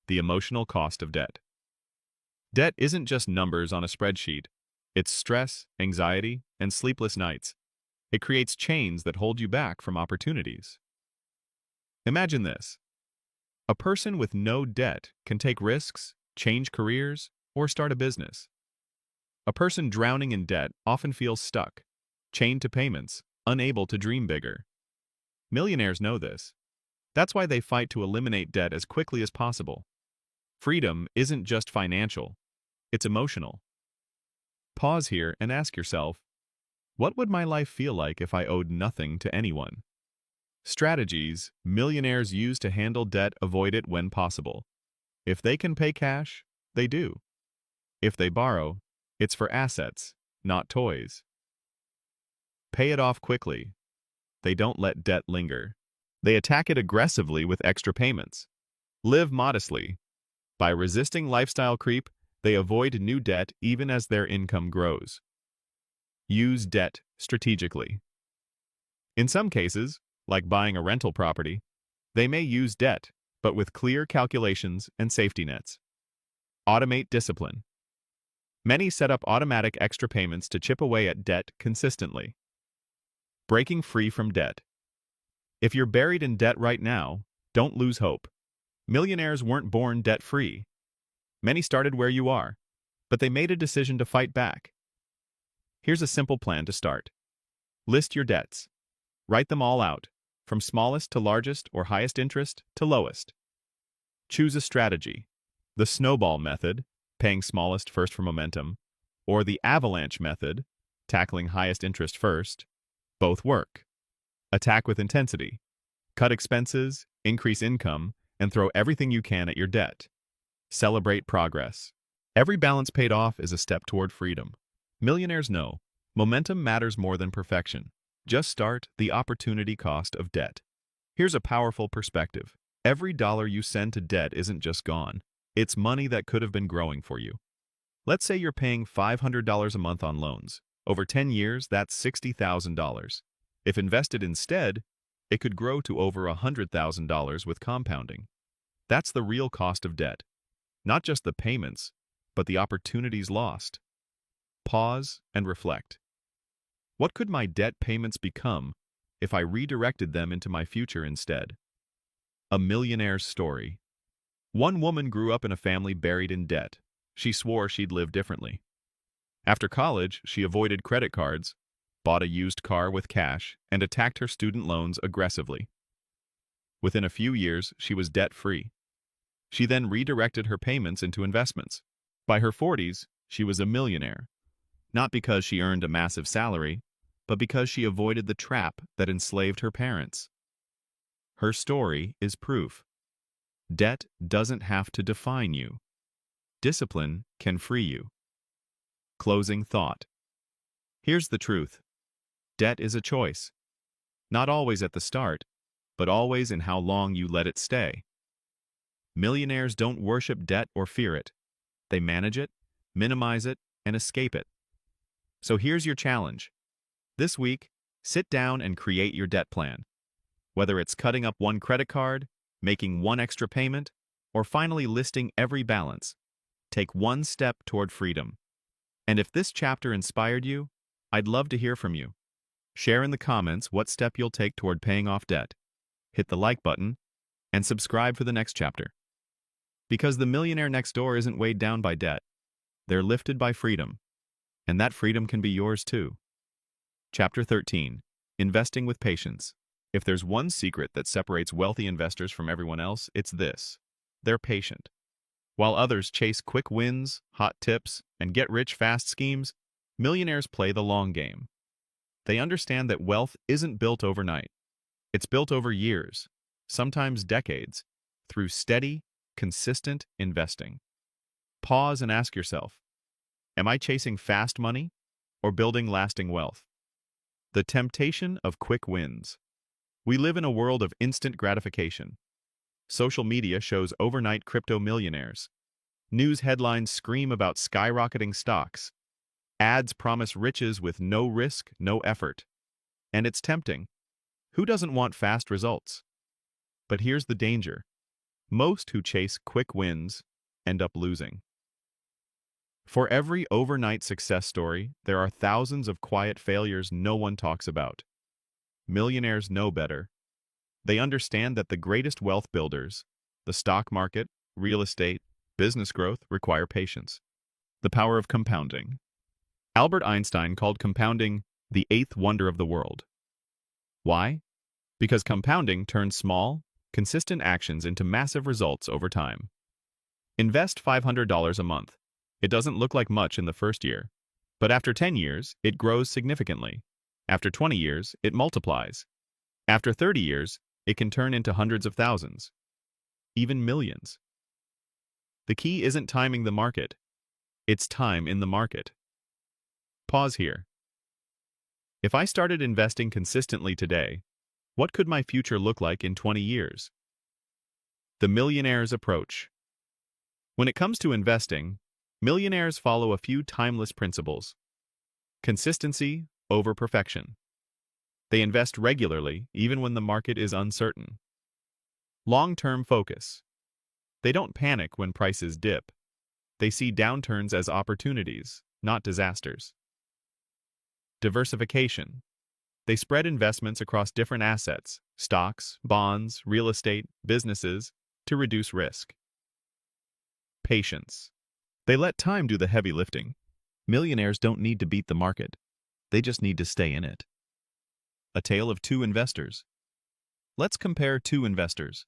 The emotional cost of debt. Debt isn't just numbers on a spreadsheet. It's stress, anxiety, and sleepless nights. It creates chains that hold you back from opportunities. Imagine this. A person with no debt can take risks, change careers, or start a business. A person drowning in debt often feels stuck, chained to payments, unable to dream bigger. Millionaires know this. That's why they fight to eliminate debt as quickly as possible. Freedom isn't just financial, it's emotional. Pause here and ask yourself, what would my life feel like if I owed nothing to anyone? Strategies millionaires use to handle debt: avoid it when possible. If they can pay cash, they do. If they borrow, it's for assets, not toys. Pay it off quickly. They don't let debt linger. They attack it aggressively with extra payments. Live modestly. By resisting lifestyle creep, they avoid new debt even as their income grows. Use debt strategically. In some cases, like buying a rental property, they may use debt, but with clear calculations and safety nets. Automate discipline. Many set up automatic extra payments to chip away at debt consistently. Breaking free from debt. If you're buried in debt right now, don't lose hope. Millionaires weren't born debt-free. Many started where you are, but they made a decision to fight back. Here's a simple plan to start. List your debts. Write them all out, from smallest to largest or highest interest to lowest. Choose a strategy. The snowball method, paying smallest first for momentum, or the avalanche method, tackling highest interest first, both work. Attack with intensity. Cut expenses, increase income, and throw everything you can at your debt. Celebrate progress. Every balance paid off is a step toward freedom. Millionaires know momentum matters more than perfection. Just start the opportunity cost of debt. Here's a powerful perspective. Every dollar you send to debt isn't just gone. It's money that could have been growing for you. Let's say you're paying $500 a month on loans. Over 10 years, that's $60,000. If invested instead, it could grow to over $100,000 with compounding. That's the real cost of debt. Not just the payments, but the opportunities lost. Pause and reflect. What could my debt payments become if I redirected them into my future instead? A millionaire's story. One woman grew up in a family buried in debt. She swore she'd live differently. After college, she avoided credit cards, bought a used car with cash, and attacked her student loans aggressively. Within a few years, she was debt-free. She then redirected her payments into investments. By her 40s, she was a millionaire. Not because she earned a massive salary, but because she avoided the trap that enslaved her parents. Her story is proof. Debt doesn't have to define you. Discipline can free you. Closing thought. Here's the truth. Debt is a choice. Not always at the start, but always in how long you let it stay. Millionaires don't worship debt or fear it. They manage it, minimize it, and escape it. So here's your challenge. This week, sit down and create your debt plan. Whether it's cutting up one credit card, making one extra payment, or finally listing every balance, take one step toward freedom. And if this chapter inspired you, I'd love to hear from you. Share in the comments what step you'll take toward paying off debt. Hit the like button, and subscribe for the next chapter. Because the millionaire next door isn't weighed down by debt. They're lifted by freedom. And that freedom can be yours too. Chapter 13. Investing with Patience. If there's one secret that separates wealthy investors from everyone else, it's this. They're patient. While others chase quick wins, hot tips, and get-rich-fast schemes, millionaires play the long game. They understand that wealth isn't built overnight. It's built over years, sometimes decades, through steady, consistent investing. Pause and ask yourself, am I chasing fast money or building lasting wealth? The temptation of quick wins. We live in a world of instant gratification. Social media shows overnight crypto millionaires. News headlines scream about skyrocketing stocks. Ads promise riches with no risk, no effort. And it's tempting. Who doesn't want fast results? But here's the danger. Most who chase quick wins end up losing. For every overnight success story, there are thousands of quiet failures no one talks about. Millionaires know better. They understand that the greatest wealth builders, the stock market, real estate, business growth, require patience. The power of compounding. Albert Einstein called compounding the eighth wonder of the world. Why? Because compounding turns small, consistent actions into massive results over time. Invest $500 a month. It doesn't look like much in the first year, but after 10 years, it grows significantly. After 20 years, it multiplies. After 30 years, it can turn into hundreds of thousands, even millions. The key isn't timing the market, it's time in the market. Pause here. If I started investing consistently today, what could my future look like in 20 years? The millionaire's approach. When it comes to investing, millionaires follow a few timeless principles. Consistency over perfection. They invest regularly, even when the market is uncertain. Long-term focus. They don't panic when prices dip. They see downturns as opportunities, not disasters. Diversification. They spread investments across different assets, stocks, bonds, real estate, businesses, to reduce risk. Patience. They let time do the heavy lifting. Millionaires don't need to beat the market. They just need to stay in it. A tale of two investors. Let's compare two investors.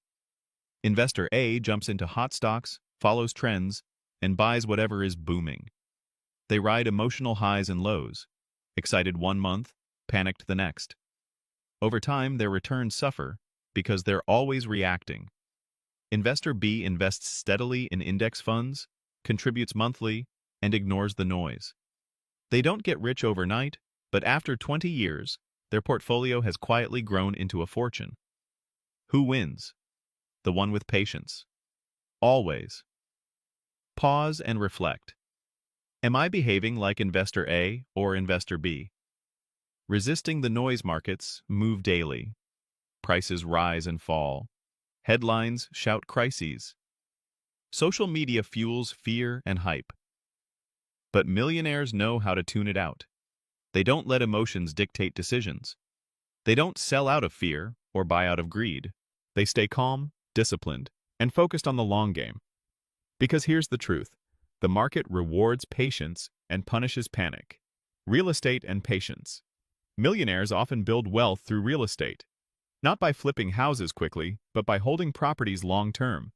Investor A jumps into hot stocks, follows trends, and buys whatever is booming. They ride emotional highs and lows, excited one month, panicked the next. Over time, their returns suffer because they're always reacting. Investor B invests steadily in index funds, contributes monthly, and ignores the noise. They don't get rich overnight, but after 20 years, their portfolio has quietly grown into a fortune. Who wins? The one with patience. Always. Pause and reflect. Am I behaving like Investor A or Investor B? Resisting the noise markets move daily. Prices rise and fall. Headlines shout crises. Social media fuels fear and hype. But millionaires know how to tune it out. They don't let emotions dictate decisions. They don't sell out of fear or buy out of greed. They stay calm, disciplined, and focused on the long game. Because here's the truth. The market rewards patience and punishes panic. Real estate and patience. Millionaires often build wealth through real estate. Not by flipping houses quickly, but by holding properties long-term.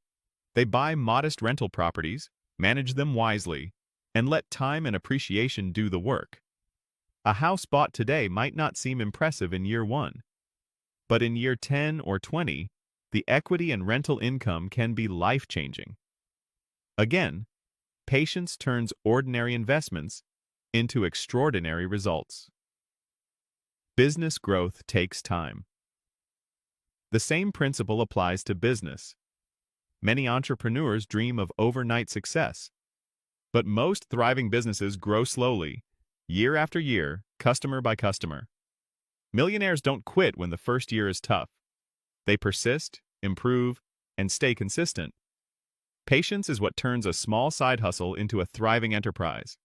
They buy modest rental properties, manage them wisely, and let time and appreciation do the work. A house bought today might not seem impressive in year 1. But in year 10 or 20, the equity and rental income can be life-changing. Again, patience turns ordinary investments into extraordinary results. Business growth takes time. The same principle applies to business. Many entrepreneurs dream of overnight success, but most thriving businesses grow slowly, year after year, customer by customer. Millionaires don't quit when the first year is tough. They persist, improve, and stay consistent. Patience is what turns a small side hustle into a thriving enterprise.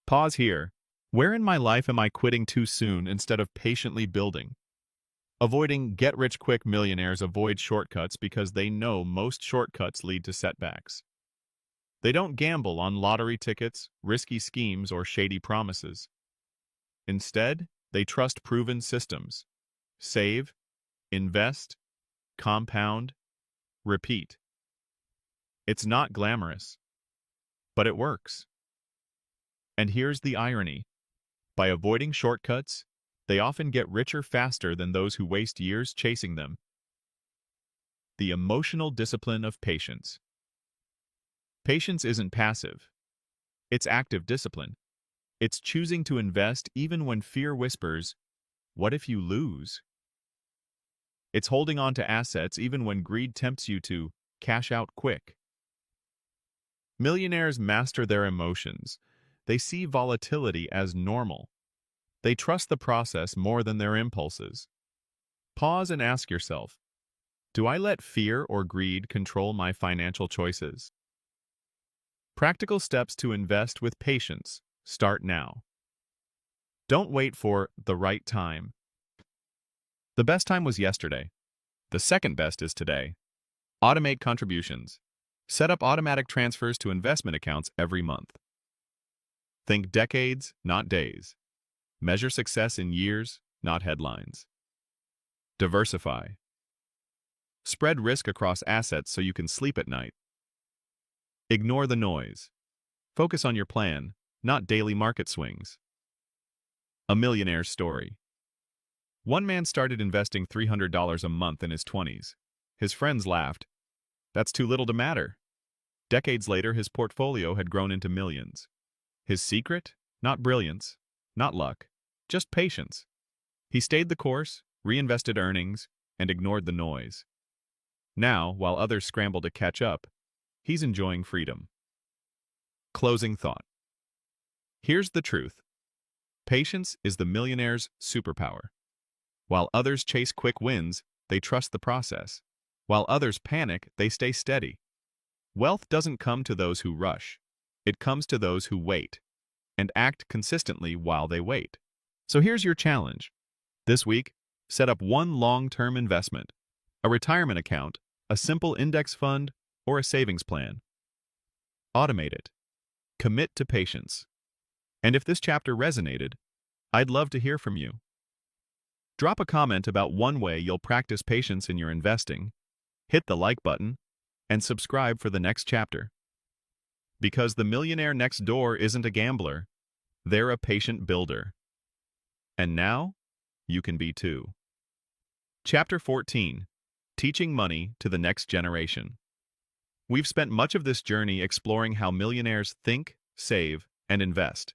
Pause here. Where in my life am I quitting too soon instead of patiently building? Avoiding get-rich-quick millionaires avoid shortcuts because they know most shortcuts lead to setbacks. They don't gamble on lottery tickets, risky schemes, or shady promises. Instead, they trust proven systems. Save, invest, compound, repeat. It's not glamorous, but it works. And here's the irony. By avoiding shortcuts, they often get richer faster than those who waste years chasing them. The emotional discipline of patience. Patience isn't passive. It's active discipline. It's choosing to invest even when fear whispers, "What if you lose?" It's holding on to assets even when greed tempts you to cash out quick. Millionaires master their emotions. They see volatility as normal. They trust the process more than their impulses. Pause and ask yourself, do I let fear or greed control my financial choices? Practical steps to invest with patience start now. Don't wait for the right time. The best time was yesterday. The second best is today. Automate contributions. Set up automatic transfers to investment accounts every month. Think decades, not days. Measure success in years, not headlines. Diversify. Spread risk across assets so you can sleep at night. Ignore the noise. Focus on your plan, not daily market swings. A millionaire's story. One man started investing $300 a month in his 20s. His friends laughed. That's too little to matter. Decades later, his portfolio had grown into millions. His secret? Not brilliance, not luck, just patience. He stayed the course, reinvested earnings, and ignored the noise. Now, while others scramble to catch up, he's enjoying freedom. Closing thought. Here's the truth. Patience is the millionaire's superpower. While others chase quick wins, they trust the process. While others panic, they stay steady. Wealth doesn't come to those who rush. It comes to those who wait and act consistently while they wait. So here's your challenge. This week, set up one long-term investment, a retirement account, a simple index fund, or a savings plan. Automate it. Commit to patience. And if this chapter resonated, I'd love to hear from you. Drop a comment about one way you'll practice patience in your investing, hit the like button, and subscribe for the next chapter. Because the millionaire next door isn't a gambler, they're a patient builder. And now, you can be too. Chapter 14. Teaching Money to the Next Generation. We've spent much of this journey exploring how millionaires think, save, and invest.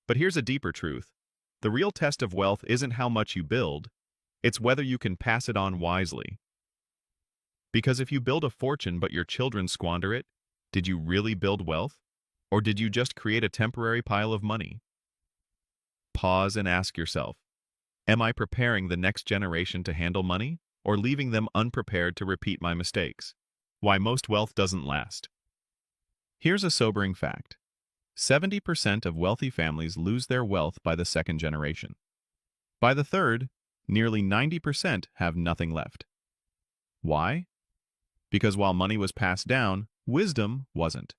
But here's a deeper truth. The real test of wealth isn't how much you build, it's whether you can pass it on wisely. Because if you build a fortune but your children squander it, did you really build wealth? Or did you just create a temporary pile of money? Pause and ask yourself, am I preparing the next generation to handle money, or leaving them unprepared to repeat my mistakes? Why most wealth doesn't last. Here's a sobering fact. 70% of wealthy families lose their wealth by the second generation. By the third, nearly 90% have nothing left. Why? Because while money was passed down, wisdom wasn't.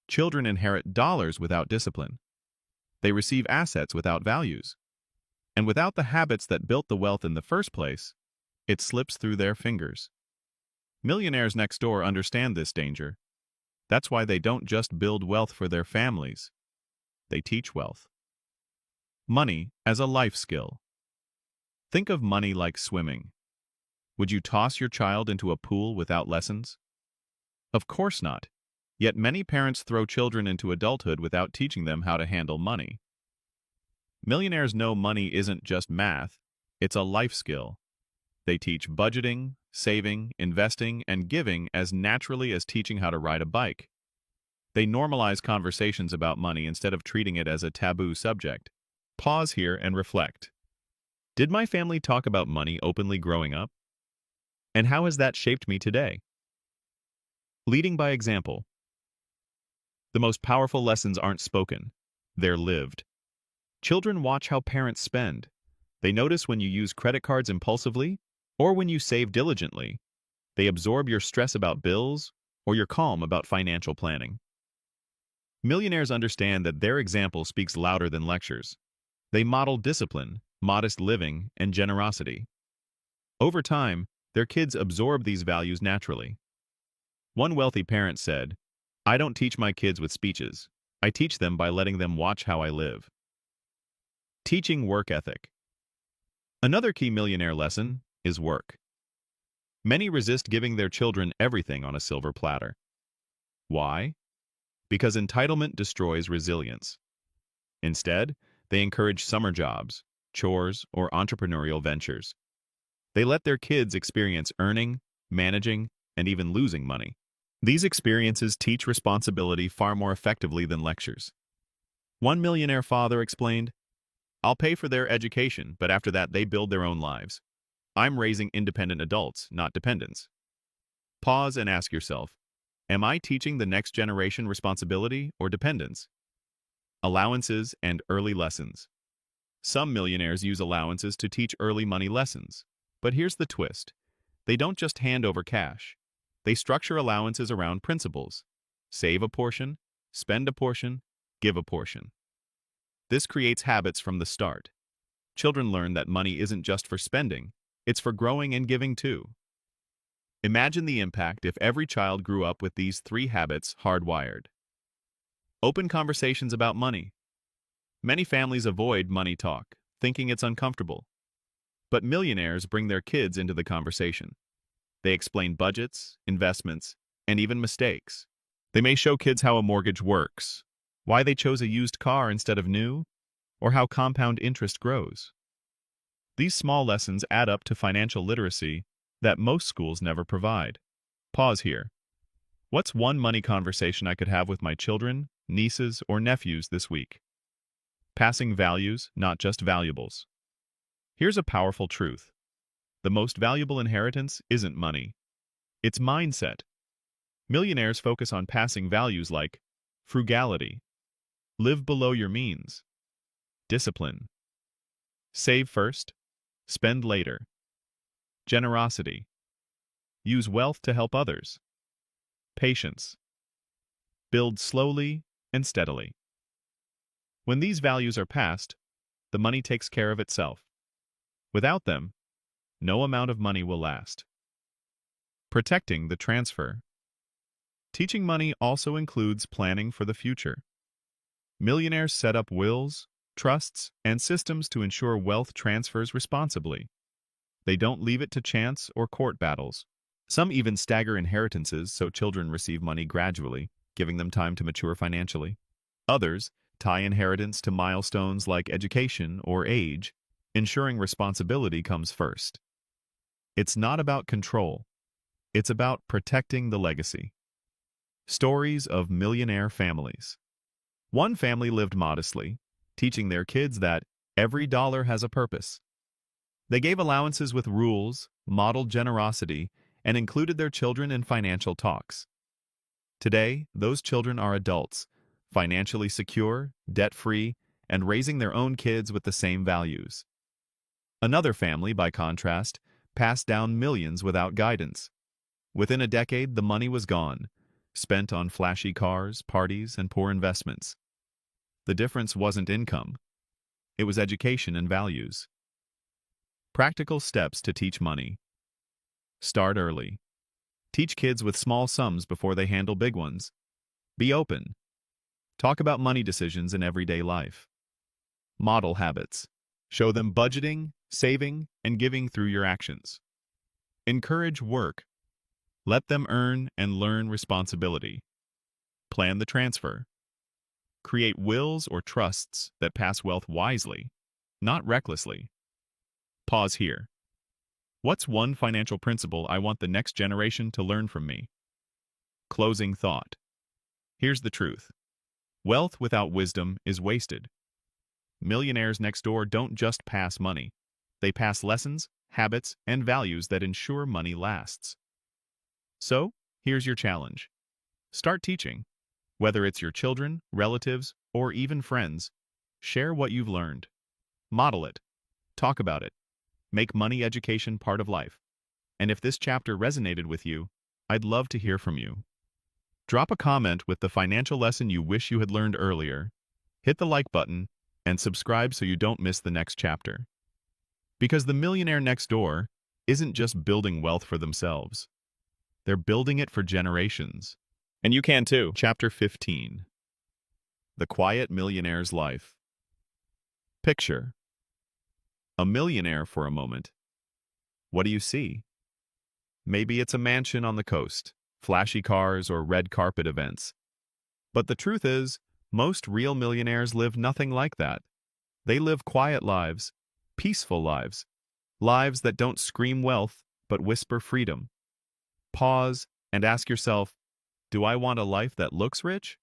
Children inherit dollars without discipline. They receive assets without values. And without the habits that built the wealth in the first place, it slips through their fingers. Millionaires next door understand this danger. That's why they don't just build wealth for their families. They teach wealth. Money as a life skill. Think of money like swimming. Would you toss your child into a pool without lessons? Of course not. Yet many parents throw children into adulthood without teaching them how to handle money. Millionaires know money isn't just math, it's a life skill. They teach budgeting, saving, investing, and giving as naturally as teaching how to ride a bike. They normalize conversations about money instead of treating it as a taboo subject. Pause here and reflect. Did my family talk about money openly growing up? And how has that shaped me today? Leading by example. The most powerful lessons aren't spoken, they're lived. Children watch how parents spend. They notice when you use credit cards impulsively or when you save diligently. They absorb your stress about bills or your calm about financial planning. Millionaires understand that their example speaks louder than lectures. They model discipline, modest living, and generosity. Over time, their kids absorb these values naturally. One wealthy parent said, "I don't teach my kids with speeches. I teach them by letting them watch how I live." Teaching work ethic. Another key millionaire lesson is work. Many resist giving their children everything on a silver platter. Why? Because entitlement destroys resilience. Instead, they encourage summer jobs, chores, or entrepreneurial ventures. They let their kids experience earning, managing, and even losing money. These experiences teach responsibility far more effectively than lectures. One millionaire father explained, "I'll pay for their education, but after that they build their own lives. I'm raising independent adults, not dependents." Pause and ask yourself, am I teaching the next generation responsibility or dependence? Allowances and early lessons. Some millionaires use allowances to teach early money lessons. But here's the twist. They don't just hand over cash. They structure allowances around principles. Save a portion, spend a portion, give a portion. This creates habits from the start. Children learn that money isn't just for spending, it's for growing and giving too. Imagine the impact if every child grew up with these 3 habits hardwired. Open conversations about money. Many families avoid money talk, thinking it's uncomfortable. But millionaires bring their kids into the conversation. They explain budgets, investments, and even mistakes. They may show kids how a mortgage works, why they chose a used car instead of new, or how compound interest grows. These small lessons add up to financial literacy that most schools never provide. Pause here. What's one money conversation I could have with my children, nieces, or nephews this week? Passing values, not just valuables. Here's a powerful truth. The most valuable inheritance isn't money. It's mindset. Millionaires focus on passing values like Frugality. Live below your means. Discipline. Save first, spend later. Generosity. Use wealth to help others. Patience. Build slowly and steadily. When these values are passed, the money takes care of itself. Without them, no amount of money will last. Protecting the transfer. Teaching money also includes planning for the future. Millionaires set up wills, trusts, and systems to ensure wealth transfers responsibly. They don't leave it to chance or court battles. Some even stagger inheritances so children receive money gradually, giving them time to mature financially. Others tie inheritance to milestones like education or age, ensuring responsibility comes first. It's not about control. It's about protecting the legacy. Stories of millionaire families. One family lived modestly, teaching their kids that every dollar has a purpose. They gave allowances with rules, modeled generosity, and included their children in financial talks. Today, those children are adults, financially secure, debt-free, and raising their own kids with the same values. Another family, by contrast, passed down millions without guidance. Within a decade, the money was gone, spent on flashy cars, parties, and poor investments. The difference wasn't income. It was education and values. Practical steps to teach money. Start early. Teach kids with small sums before they handle big ones. Be open. Talk about money decisions in everyday life. Model habits. Show them budgeting, saving, and giving through your actions. Encourage work. Let them earn and learn responsibility. Plan the transfer. Create wills or trusts that pass wealth wisely, not recklessly. Pause here. What's one financial principle I want the next generation to learn from me? Closing thought. Here's the truth. Wealth without wisdom is wasted. Millionaires next door don't just pass money. They pass lessons, habits, and values that ensure money lasts. So, here's your challenge. Start teaching. Whether it's your children, relatives, or even friends, share what you've learned. Model it. Talk about it. Make money education part of life. And if this chapter resonated with you, I'd love to hear from you. Drop a comment with the financial lesson you wish you had learned earlier, hit the like button, and subscribe so you don't miss the next chapter. Because the millionaire next door isn't just building wealth for themselves. They're building it for generations. And you can too. Chapter 15. The Quiet Millionaire's Life. Picture a millionaire for a moment. What do you see? Maybe it's a mansion on the coast, flashy cars, or red carpet events. But the truth is, most real millionaires live nothing like that. They live quiet lives, peaceful lives, lives that don't scream wealth but whisper freedom. Pause and ask yourself, do I want a life that looks rich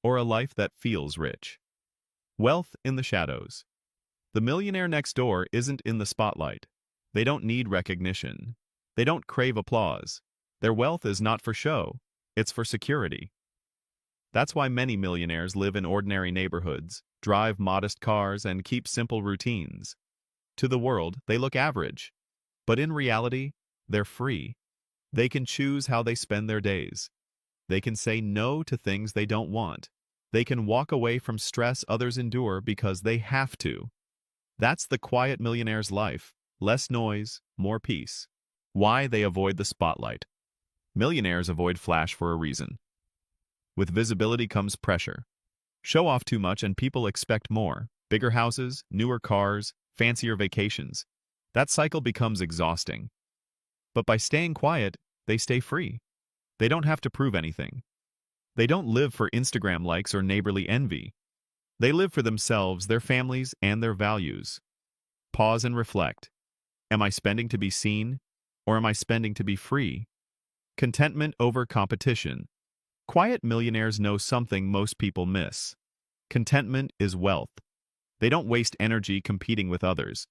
or a life that feels rich? Wealth in the shadows. The millionaire next door isn't in the spotlight. They don't need recognition. They don't crave applause. Their wealth is not for show. It's for security. That's why many millionaires live in ordinary neighborhoods, drive modest cars, and keep simple routines. To the world, they look average. But in reality, they're free. They can choose how they spend their days. They can say no to things they don't want. They can walk away from stress others endure because they have to. That's the quiet millionaire's life. Less noise, more peace. Why they avoid the spotlight. Millionaires avoid flash for a reason. With visibility comes pressure. Show off too much and people expect more. Bigger houses, newer cars, fancier vacations. That cycle becomes exhausting. But by staying quiet, they stay free. They don't have to prove anything. They don't live for Instagram likes or neighborly envy. They live for themselves, their families, and their values. Pause and reflect. Am I spending to be seen, or am I spending to be free? Contentment over competition. Quiet millionaires know something most people miss. Contentment is wealth. They don't waste energy competing with others.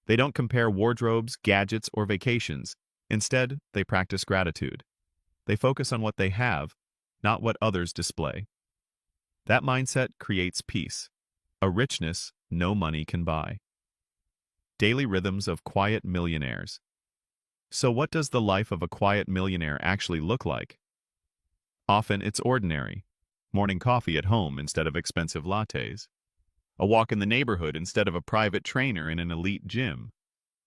They don't compare wardrobes, gadgets, or vacations. Instead, they practice gratitude. They focus on what they have, not what others display. That mindset creates peace, a richness no money can buy. Daily rhythms of quiet millionaires. So what does the life of a quiet millionaire actually look like? Often it's ordinary. Morning coffee at home instead of expensive lattes. A walk in the neighborhood instead of a private trainer in an elite gym.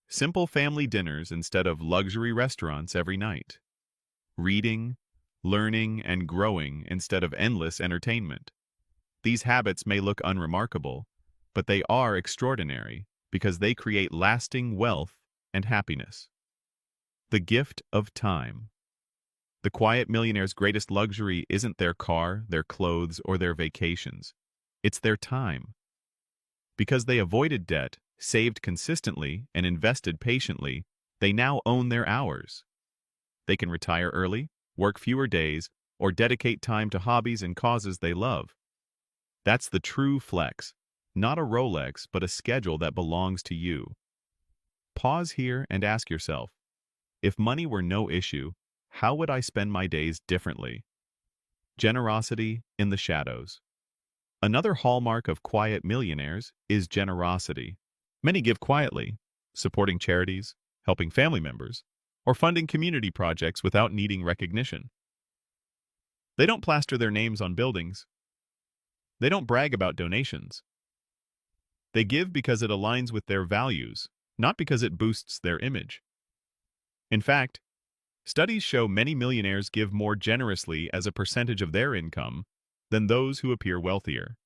Simple family dinners instead of luxury restaurants every night. Reading, learning, and growing instead of endless entertainment. These habits may look unremarkable, but they are extraordinary because they create lasting wealth and happiness. The gift of time. The quiet millionaire's greatest luxury isn't their car, their clothes, or their vacations. It's their time. Because they avoided debt, saved consistently, and invested patiently, they now own their hours. They can retire early, work fewer days, or dedicate time to hobbies and causes they love. That's the true flex. Not a Rolex, but a schedule that belongs to you. Pause here and ask yourself, if money were no issue, how would I spend my days differently? Generosity in the shadows. Another hallmark of quiet millionaires is generosity. Many give quietly, supporting charities, helping family members, or funding community projects without needing recognition. They don't plaster their names on buildings. They don't brag about donations. They give because it aligns with their values, not because it boosts their image. In fact, studies show many millionaires give more generously as a percentage of their income than those who appear wealthier.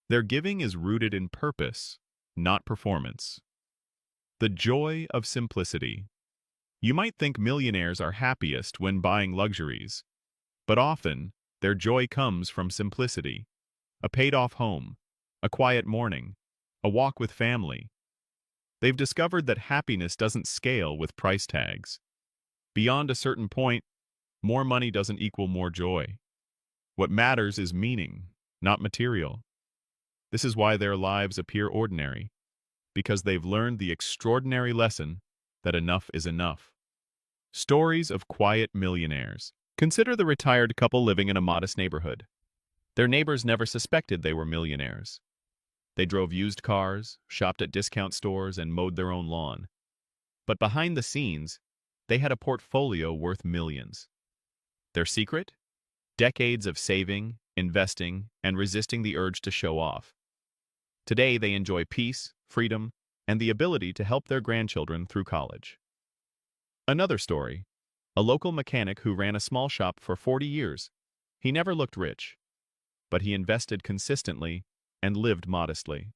Their giving is rooted in purpose, not performance. The joy of simplicity. You might think millionaires are happiest when buying luxuries, but often their joy comes from simplicity. A paid-off home, a quiet morning, a walk with family. They've discovered that happiness doesn't scale with price tags. Beyond a certain point, more money doesn't equal more joy. What matters is meaning, not material. This is why their lives appear ordinary, because they've learned the extraordinary lesson that enough is enough. Stories of quiet millionaires. Consider the retired couple living in a modest neighborhood. Their neighbors never suspected they were millionaires. They drove used cars, shopped at discount stores, and mowed their own lawn. But behind the scenes, they had a portfolio worth millions. Their secret? Decades of saving, investing, and resisting the urge to show off. Today, they enjoy peace, freedom, and the ability to help their grandchildren through college. Another story. A local mechanic who ran a small shop for 40 years. He never looked rich, but he invested consistently and lived modestly.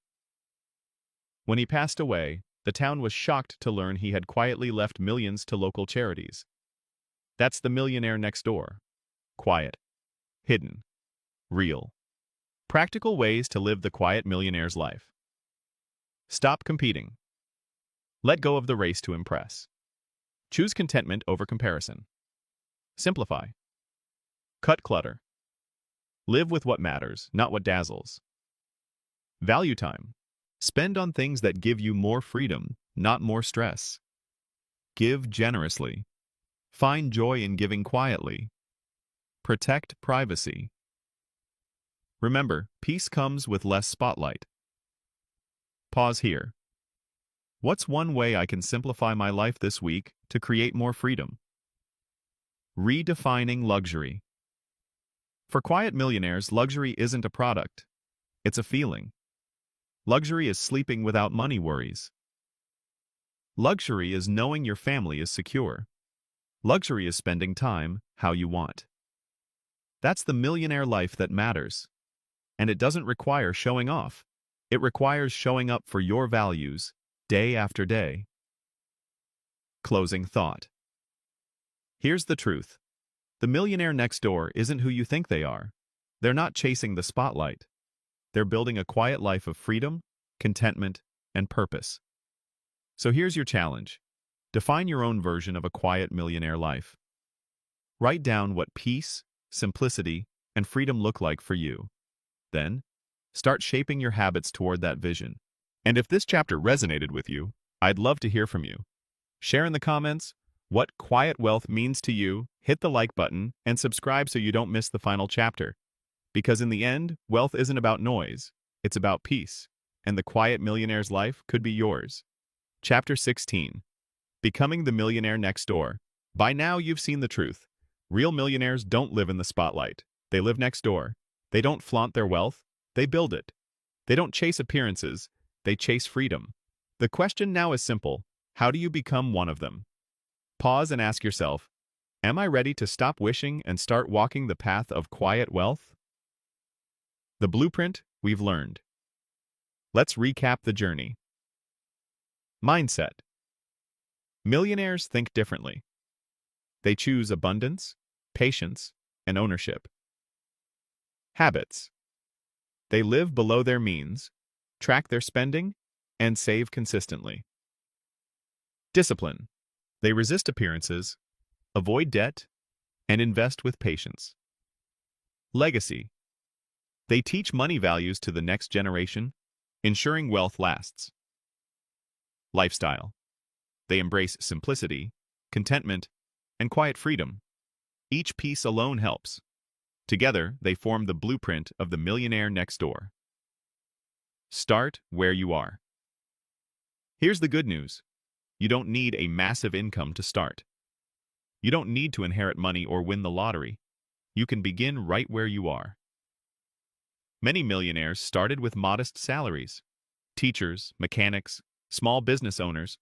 When he passed away, the town was shocked to learn he had quietly left millions to local charities. That's the millionaire next door. Quiet, hidden, real. Practical ways to live the quiet millionaire's life. Stop competing. Let go of the race to impress. Choose contentment over comparison. Simplify. Cut clutter. Live with what matters, not what dazzles. Value time. Spend on things that give you more freedom, not more stress. Give generously. Find joy in giving quietly. Protect privacy. Remember, peace comes with less spotlight. Pause here. What's one way I can simplify my life this week to create more freedom? Redefining luxury. For quiet millionaires, luxury isn't a product. It's a feeling. Luxury is sleeping without money worries. Luxury is knowing your family is secure. Luxury is spending time how you want. That's the millionaire life that matters. And it doesn't require showing off. It requires showing up for your values, day after day. Closing thought. Here's the truth. The millionaire next door isn't who you think they are. They're not chasing the spotlight. They're building a quiet life of freedom, contentment, and purpose. So here's your challenge. Define your own version of a quiet millionaire life. Write down what peace, simplicity, and freedom look like for you. Then, start shaping your habits toward that vision. And if this chapter resonated with you, I'd love to hear from you. Share in the comments what quiet wealth means to you, hit the like button, and subscribe so you don't miss the final chapter. Because in the end, wealth isn't about noise, it's about peace. And the quiet millionaire's life could be yours. Chapter 16. Becoming the Millionaire Next Door. By now, you've seen the truth. Real millionaires don't live in the spotlight. They live next door. They don't flaunt their wealth. They build it. They don't chase appearances. They chase freedom. The question now is simple. How do you become one of them? Pause and ask yourself, am I ready to stop wishing and start walking the path of quiet wealth? The blueprint we've learned. Let's recap the journey. Mindset. Millionaires think differently. They choose abundance, patience, and ownership. Habits. They live below their means, track their spending, and save consistently. Discipline. They resist appearances, avoid debt, and invest with patience. Legacy. They teach money values to the next generation, ensuring wealth lasts. Lifestyle. They embrace simplicity, contentment, and quiet freedom. Each piece alone helps. Together, they form the blueprint of the millionaire next door. Start where you are. Here's the good news. You don't need a massive income to start. You don't need to inherit money or win the lottery. You can begin right where you are. Many millionaires started with modest salaries. Teachers, mechanics, small business owners,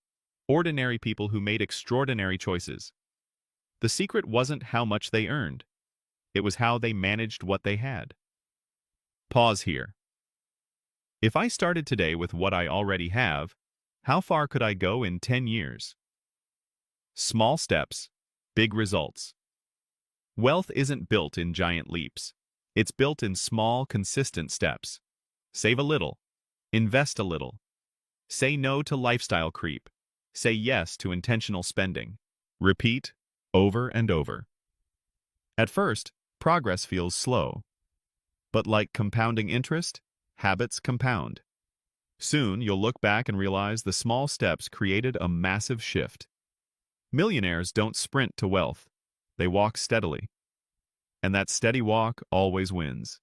ordinary people who made extraordinary choices. The secret wasn't how much they earned. It was how they managed what they had. Pause here. If I started today with what I already have, how far could I go in 10 years? Small steps, big results. Wealth isn't built in giant leaps. It's built in small, consistent steps. Save a little. Invest a little. Say no to lifestyle creep. Say yes to intentional spending. Repeat over and over. At first, progress feels slow. But like compounding interest, habits compound. Soon, you'll look back and realize the small steps created a massive shift. Millionaires don't sprint to wealth. They walk steadily. And that steady walk always wins.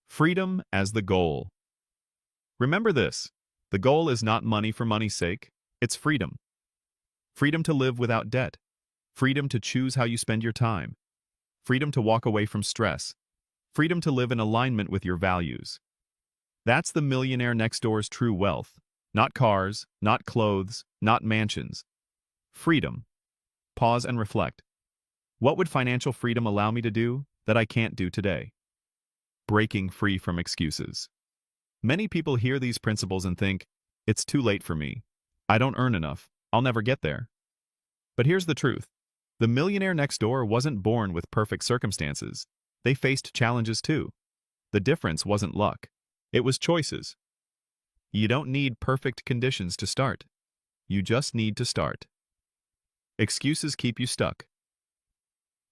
Freedom as the goal. Remember this, the goal is not money for money's sake, it's freedom. Freedom to live without debt. Freedom to choose how you spend your time. Freedom to walk away from stress. Freedom to live in alignment with your values. That's the millionaire next door's true wealth. Not cars, not clothes, not mansions. Freedom. Pause and reflect. What would financial freedom allow me to do that I can't do today? Breaking free from excuses. Many people hear these principles and think, it's too late for me. I don't earn enough. I'll never get there. But here's the truth. The millionaire next door wasn't born with perfect circumstances. They faced challenges too. The difference wasn't luck. It was choices. You don't need perfect conditions to start. You just need to start. Excuses keep you stuck.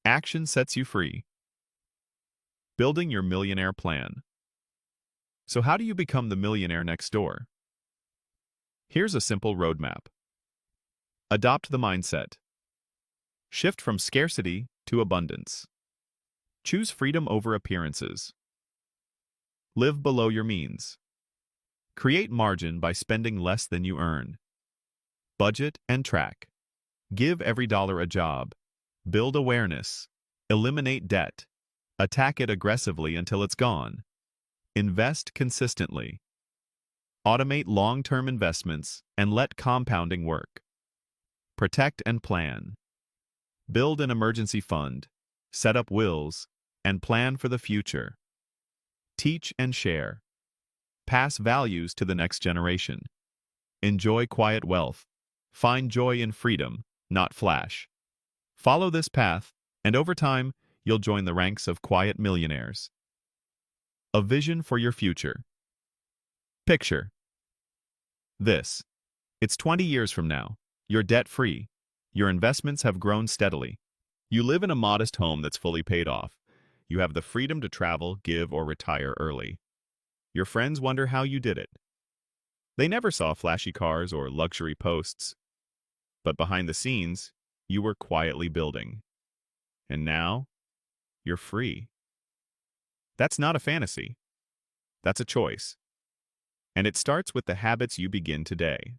Action sets you free. Building your millionaire plan. So how do you become the millionaire next door? Here's a simple roadmap. Adopt the mindset. Shift from scarcity to abundance. Choose freedom over appearances. Live below your means. Create margin by spending less than you earn. Budget and track. Give every dollar a job. Build awareness. Eliminate debt. Attack it aggressively until it's gone. Invest consistently. Automate long-term investments and let compounding work. Protect and plan. Build an emergency fund. Set up wills. And plan for the future. Teach and share. Pass values to the next generation. Enjoy quiet wealth. Find joy in freedom, not flash. Follow this path, and over time, you'll join the ranks of quiet millionaires. A vision for your future. Picture this. It's 20 years from now. You're debt-free. Your investments have grown steadily. You live in a modest home that's fully paid off. You have the freedom to travel, give, or retire early. Your friends wonder how you did it. They never saw flashy cars or luxury posts. But behind the scenes, you were quietly building. And now, you're free. That's not a fantasy. That's a choice. And it starts with the habits you begin today.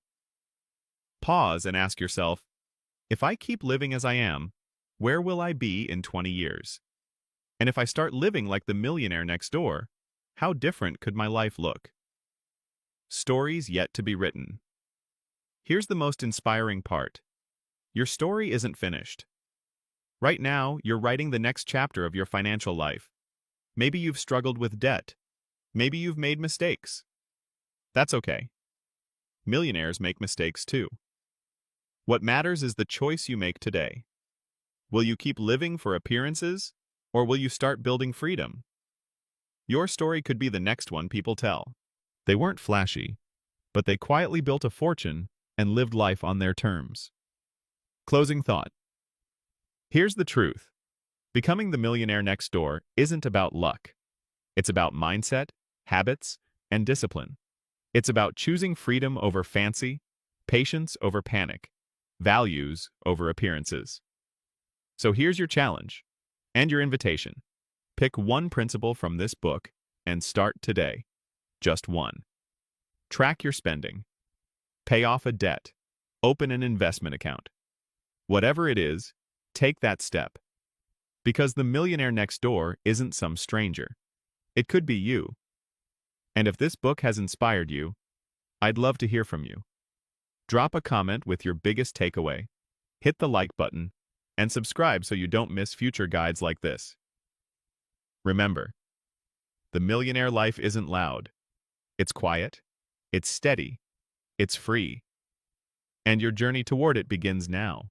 Pause and ask yourself, if I keep living as I am, where will I be in 20 years? And if I start living like the millionaire next door, how different could my life look? Stories yet to be written. Here's the most inspiring part. Your story isn't finished. Right now, you're writing the next chapter of your financial life. Maybe you've struggled with debt. Maybe you've made mistakes. That's okay. Millionaires make mistakes too. What matters is the choice you make today. Will you keep living for appearances, or will you start building freedom? Your story could be the next one people tell. They weren't flashy, but they quietly built a fortune and lived life on their terms. Closing thought. Here's the truth. Becoming the millionaire next door isn't about luck. It's about mindset, habits, and discipline. It's about choosing freedom over fancy, patience over panic, values over appearances. So here's your challenge and your invitation. Pick one principle from this book and start today. Just one. Track your spending. Pay off a debt. Open an investment account. Whatever it is, take that step. Because the millionaire next door isn't some stranger. It could be you. And if this book has inspired you, I'd love to hear from you. Drop a comment with your biggest takeaway, hit the like button, and subscribe so you don't miss future guides like this. Remember, the millionaire life isn't loud. It's quiet, it's steady, it's free, and your journey toward it begins now.